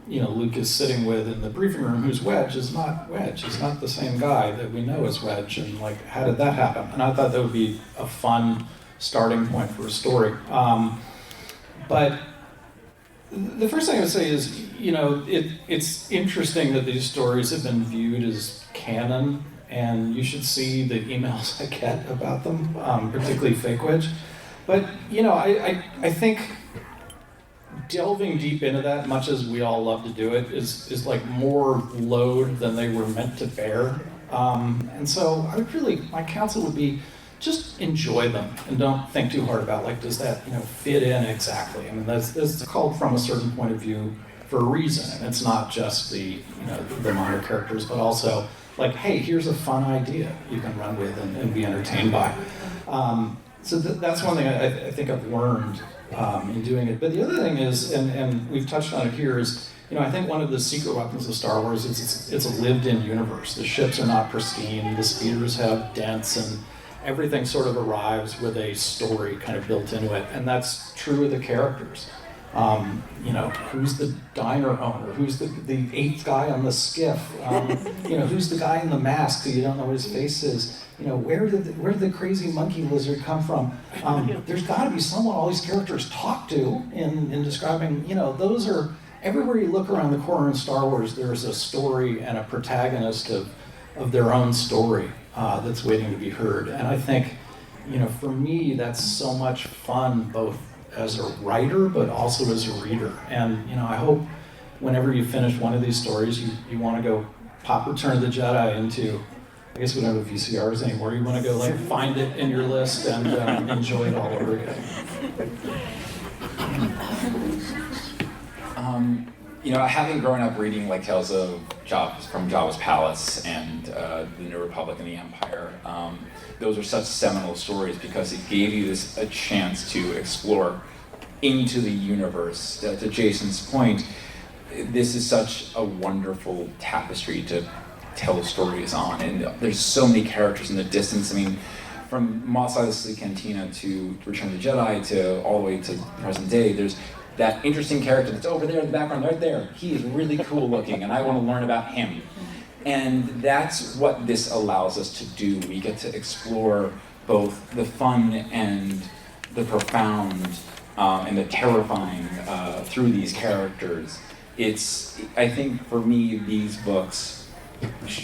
Luke is sitting with in the briefing room who's Wedge is not Wedge. He's not the same guy that we know as Wedge, and how did that happen? And I thought that would be a fun starting point for a story. But the first thing I would say is, it's interesting that these stories have been viewed as canon, and you should see the emails I get about them, particularly Fake Wedge. But, I think delving deep into that, much as we all love to do it, is like more load than they were meant to bear. And so my counsel would be, just enjoy them and don't think too hard about does that fit in exactly. I mean, that's called from a certain point of view for a reason, and it's not just the minor characters, but also hey, here's a fun idea you can run with and be entertained by. So that's one thing I think I've learned in doing it. But the other thing is, and we've touched on it here, is I think one of the secret weapons of Star Wars is it's a lived-in universe. The ships are not pristine. The speeders have dents, and everything sort of arrives with a story kind of built into it, and that's true of the characters. Who's the diner owner? Who's the eighth guy on the skiff? Who's the guy in the mask who you don't know what his face is? Where did the crazy monkey lizard come from? There's got to be someone all these characters talk to in describing. Those are everywhere you look around the corner in Star Wars. There's a story and a protagonist of their own story that's waiting to be heard. And I think, for me, that's so much fun, both as a writer, but also as a reader. And, I hope whenever you finish one of these stories, you want to go pop Return of the Jedi into, I guess we don't have VCRs anymore, you want to go find it in your list and enjoy it all over again. Having grown up reading Tales of from Jabba's Palace and the New Republic and the Empire, those are such seminal stories because it gave you a chance to explore into the universe. To Jason's point, this is such a wonderful tapestry to tell stories on, and there's so many characters in the distance. I mean, from Mos Eisley Cantina to Return of the Jedi to all the way to present day, there's that interesting character that's over there in the background, right there. He is really cool looking, and I want to learn about him. And that's what this allows us to do. We get to explore both the fun and the profound and the terrifying through these characters. I think for me, these books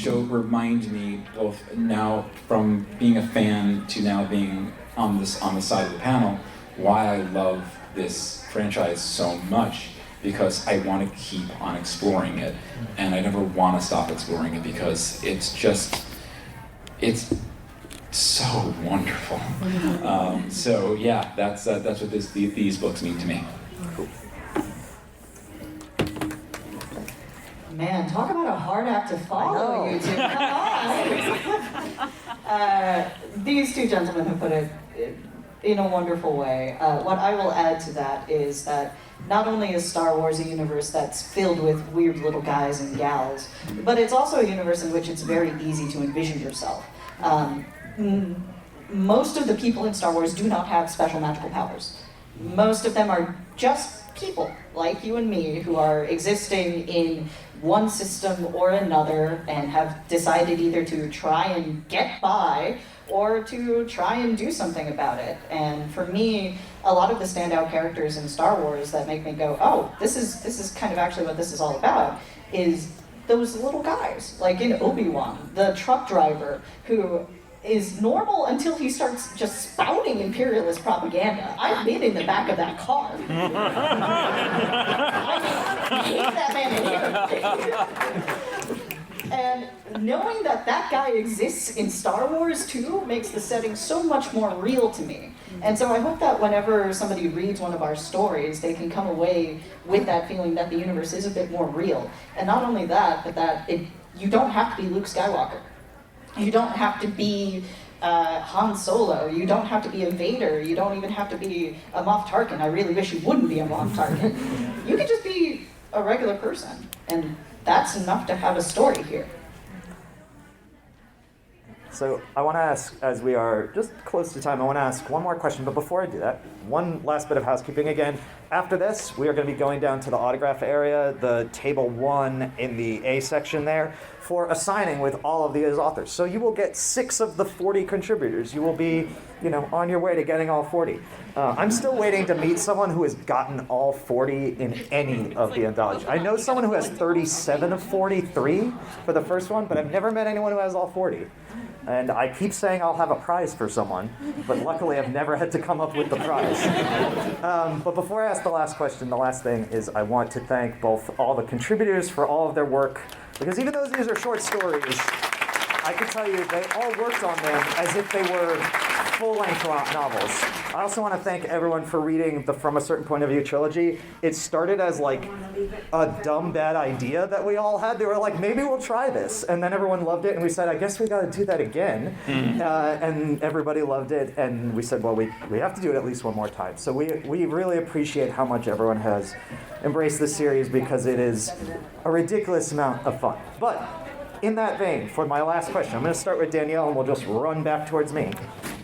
remind me both now from being a fan to now being on the side of the panel, why I love this franchise so much, because I want to keep on exploring it, and I never want to stop exploring it because it's so wonderful. So yeah, that's what these books mean to me. Man, talk about a hard act to follow, you two. Come on. These two gentlemen have put it in a wonderful way. What I will add to that is that not only is Star Wars a universe that's filled with weird little guys and gals, but it's also a universe in which it's very easy to envision yourself. Most of the people in Star Wars do not have special magical powers. Most of them are just people, like you and me, who are existing in one system or another and have decided either to try and get by or to try and do something about it. And for me, a lot of the standout characters in Star Wars that make me go, oh, this is kind of actually what this is all about, is those little guys, like in Obi-Wan, the truck driver who is normal until he starts just spouting imperialist propaganda. I've been in the back of that car. I hate that man in here. And knowing that that guy exists in Star Wars too makes the setting so much more real to me. And so I hope that whenever somebody reads one of our stories, they can come away with that feeling that the universe is a bit more real. And not only that, but that you don't have to be Luke Skywalker. You don't have to be Han Solo. You don't have to be a Vader. You don't even have to be a Moff Tarkin. I really wish you wouldn't be a Moff Tarkin. You could just be a regular person, and that's enough to have a story here. So I want to ask, as we are just close to time, I want to ask one more question. But before I do that, one last bit of housekeeping again. After this, we are going to be going down to the autograph area, the table 1 in the A section there, for a signing with all of these authors. So you will get 6 of the 40 contributors. You will be, on your way to getting all 40. I'm still waiting to meet someone who has gotten all 40 in any of the anthologies. I know someone who has 37 of 43 for the first one, but I've never met anyone who has all 40. And I keep saying I'll have a prize for someone, but luckily I've never had to come up with the prize. But before I ask the last question, the last thing is I want to thank both all the contributors for all of their work, because even though these are short stories, I can tell you they all worked on them as if they were full-length novels. I also want to thank everyone for reading the From a Certain Point of View trilogy. It started as like a dumb, bad idea that we all had. They were like, maybe we'll try this. And then everyone loved it, and we said, I guess we got to do that again. And everybody loved it, and we said, well, we have to do it at least one more time. So we really appreciate how much everyone has embraced this series, because it is a ridiculous amount of fun. But in that vein, for my last question, I'm going to start with Danielle, and we'll just run back towards me.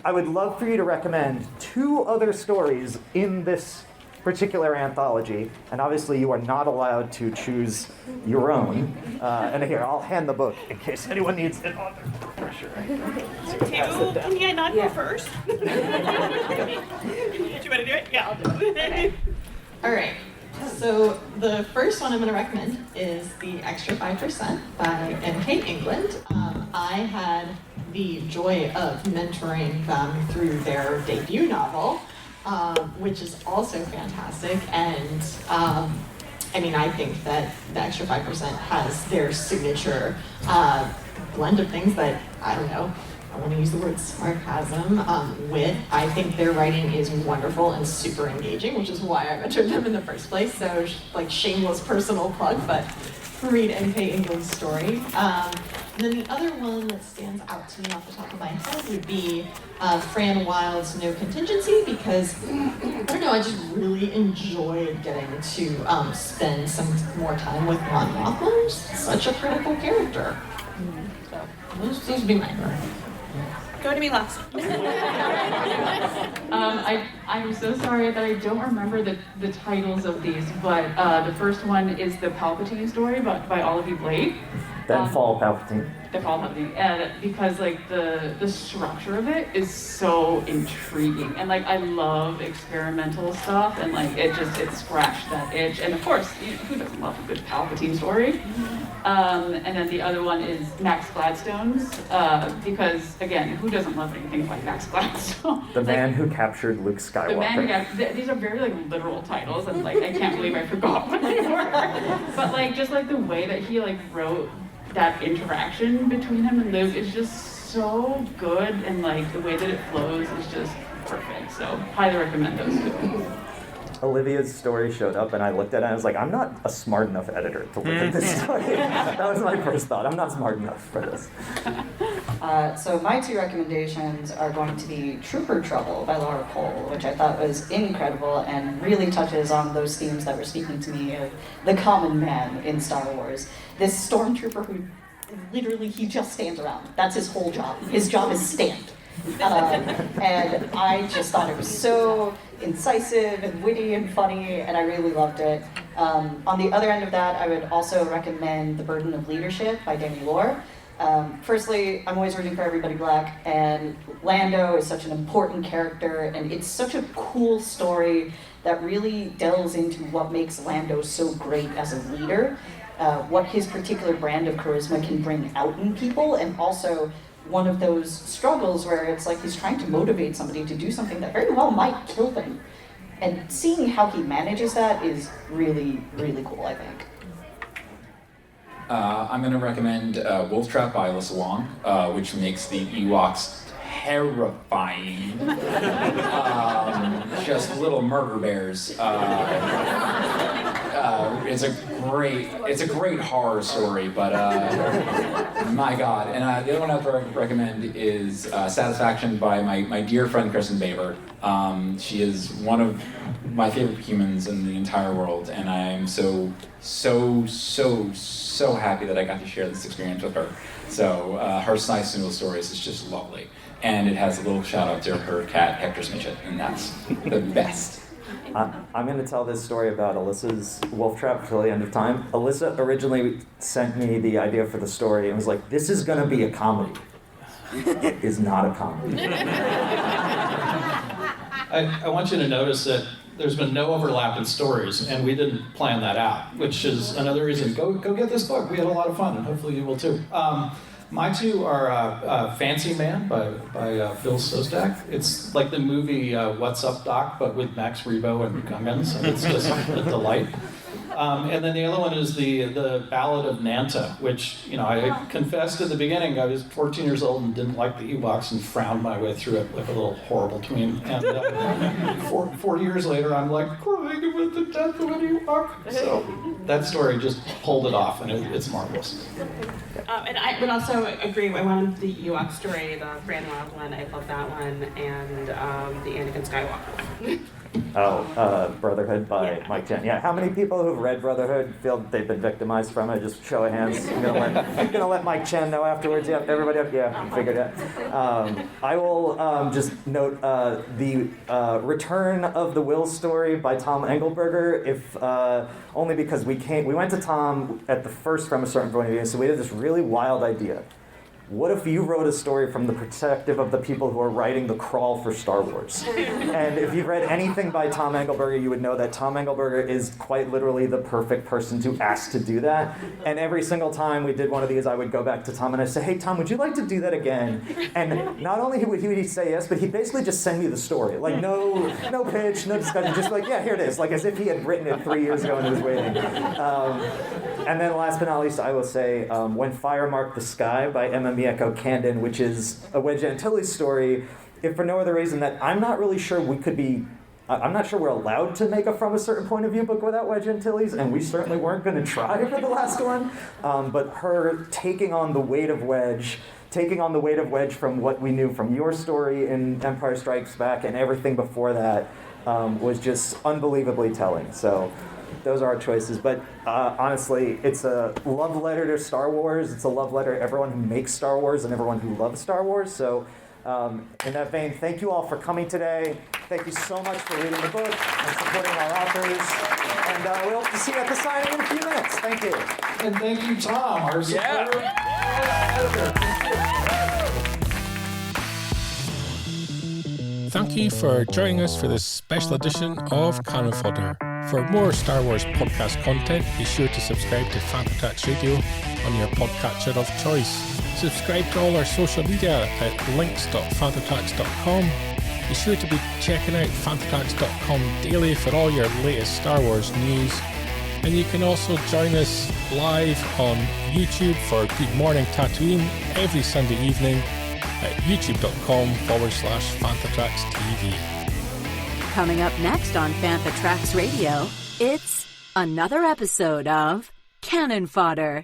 I would love for you to recommend 2 other stories in this particular anthology, and obviously you are not allowed to choose your own. And here, I'll hand the book in case anyone needs it on their pressure. Can I not go first? Do you want to do it? Yeah, I'll do it. All right. So the first one I'm going to recommend is The Extra 5% by N.K. England. I had the joy of mentoring them through their debut novel, which is also fantastic. And I think that The Extra 5% has their signature blend of things that, I don't know, I want to use the word sarcasm, wit. I think their writing is wonderful and super engaging, which is why I mentored them in the first place. So, like, shameless personal plug, but read N.K. England's story. Then the other one that stands out to me off the top of my head would be Fran Wilde's No Contingency, because, I don't know, I just really enjoyed getting to spend some more time with Mon Mothma, who's such a critical character. So, those would be mine. Go to me last. I'm so sorry that I don't remember the titles of these, but the first one is the Palpatine story by Olivia Blake. Then Fall Palpatine. The Fall Palpatine, and because like the structure of it is so intriguing, and like I love experimental stuff, and like it scratched that itch. And of course, who doesn't love a good Palpatine story? And then the other one is Max Gladstone's, because again, who doesn't love anything like Max Gladstone? The man who captured Luke Skywalker. The man who these are very like literal titles, and like I can't believe I forgot what they were. But like just like the way that he like wrote that interaction between him and Luke is just so good, and like the way that it flows is just perfect. So highly recommend those 2. Olivia's story showed up, and I looked at it and I was like, I'm not a smart enough editor to look at this story. That was my first thought. I'm not smart enough for this. So my 2 recommendations are going to be Trooper Trouble by Laura Cole, which I thought was incredible and really touches on those themes that were speaking to me of the common man in Star Wars. This stormtrooper who literally he just stands around. That's his whole job. His job is stand. And I just thought it was so incisive and witty and funny, and I really loved it. On the other end of that, I would also recommend The Burden of Leadership by Danny Lore. Firstly, I'm always rooting for everybody black, and Lando is such an important character, and it's such a cool story that really delves into what makes Lando so great as a leader, what his particular brand of charisma can bring out in people, and also one of those struggles where it's like he's trying to motivate somebody to do something that very well might kill them. And seeing how he manages that is really, really cool, I think. I'm going to recommend Wolf Trap by Alyssa Wong, which makes the Ewoks terrifying. Just little murder bears. It's a great horror story, but my God. And the other one I'd recommend is Satisfaction by my dear friend Kristen Baber. She is one of my favorite humans in the entire world, and I am so happy that I got to share this experience with her. So her Snice Noodle Stories is just lovely. And it has a little shout out to her cat, Hector Smitchett, and that's the best. I'm going to tell this story about Alyssa's Wolf Trap till the end of time. Alyssa originally sent me the idea for the story and was like, this is going to be a comedy. It is not a comedy. I want you to notice that there's been no overlap in stories, and we didn't plan that out, which is another reason. Go get this book. We had a lot of fun, and hopefully you will too. My two are Fancy Man by Phil Szostak. It's like the movie What's Up, Doc, but with Max Rebo and Gungans, and it's just a delight. And then the other one is the Ballad of Nanta, which, I confessed at the beginning, I was 14 years old and didn't like the Ewoks and frowned my way through it like a little horrible tween. And 40 years later, I'm like crying about the death of an Ewok. So that story just pulled it off, and it's marvelous. And I would also agree, I wanted the Ewok story, the Brand Wild one, I love that one, and the Anakin Skywalker one. Brotherhood by Mike Chen. Yeah, how many people who've read Brotherhood feel that they've been victimized from it? Just show of hands. I'm gonna let Mike Chen know afterwards. Yep, everybody up. Yeah, you figured it. I will just note the Return of the Will story by Tom Engelberger. If only because we went to Tom at the first From a Certain Point of View, so we had this really wild idea. What if you wrote a story from the perspective of the people who are writing the crawl for Star Wars? And if you've read anything by Tom Engelberger, you would know that Tom Engelberger is quite literally the perfect person to ask to do that. And every single time we did one of these, I would go back to Tom and I'd say, hey, Tom, would you like to do that again? And not only would he say yes, but he'd basically just send me the story. Like, no pitch, no discussion, just like, yeah, here it is. Like, as if he had written it 3 years ago and he was waiting. And then last but not least, I will say, When Fire Marked the Sky by M.M. Echo Candon, which is a Wedge Antilles story, if for no other reason that I'm not really sure I'm not sure we're allowed to make a From a Certain Point of View book without Wedge Antilles, and we certainly weren't going to try for the last one. But her taking on the weight of Wedge from what we knew from your story in Empire Strikes Back and everything before that was just unbelievably telling. So those are our choices, but honestly, it's a love letter to Star Wars. It's a love letter to everyone who makes Star Wars and everyone who loves Star Wars. So in that vein, thank you all for coming today. Thank you so much for reading the book and supporting our authors. And we hope to see you at the signing in a few minutes. Thank you. And thank you, Tom, our supporter. Thank you for joining us for this special edition of Canon Fodder. For more Star Wars podcast content, be sure to subscribe to Fantha Tracks Radio on your podcatcher of choice. Subscribe to all our social media at links.fanthatracks.com. Be sure to be checking out fanthatracks.com daily for all your latest Star Wars news. And you can also join us live on YouTube for Good Morning Tatooine every Sunday evening at youtube.com/FanthaTracksTV. Coming up next on Fantha Tracks Radio, it's another episode of Canon Fodder.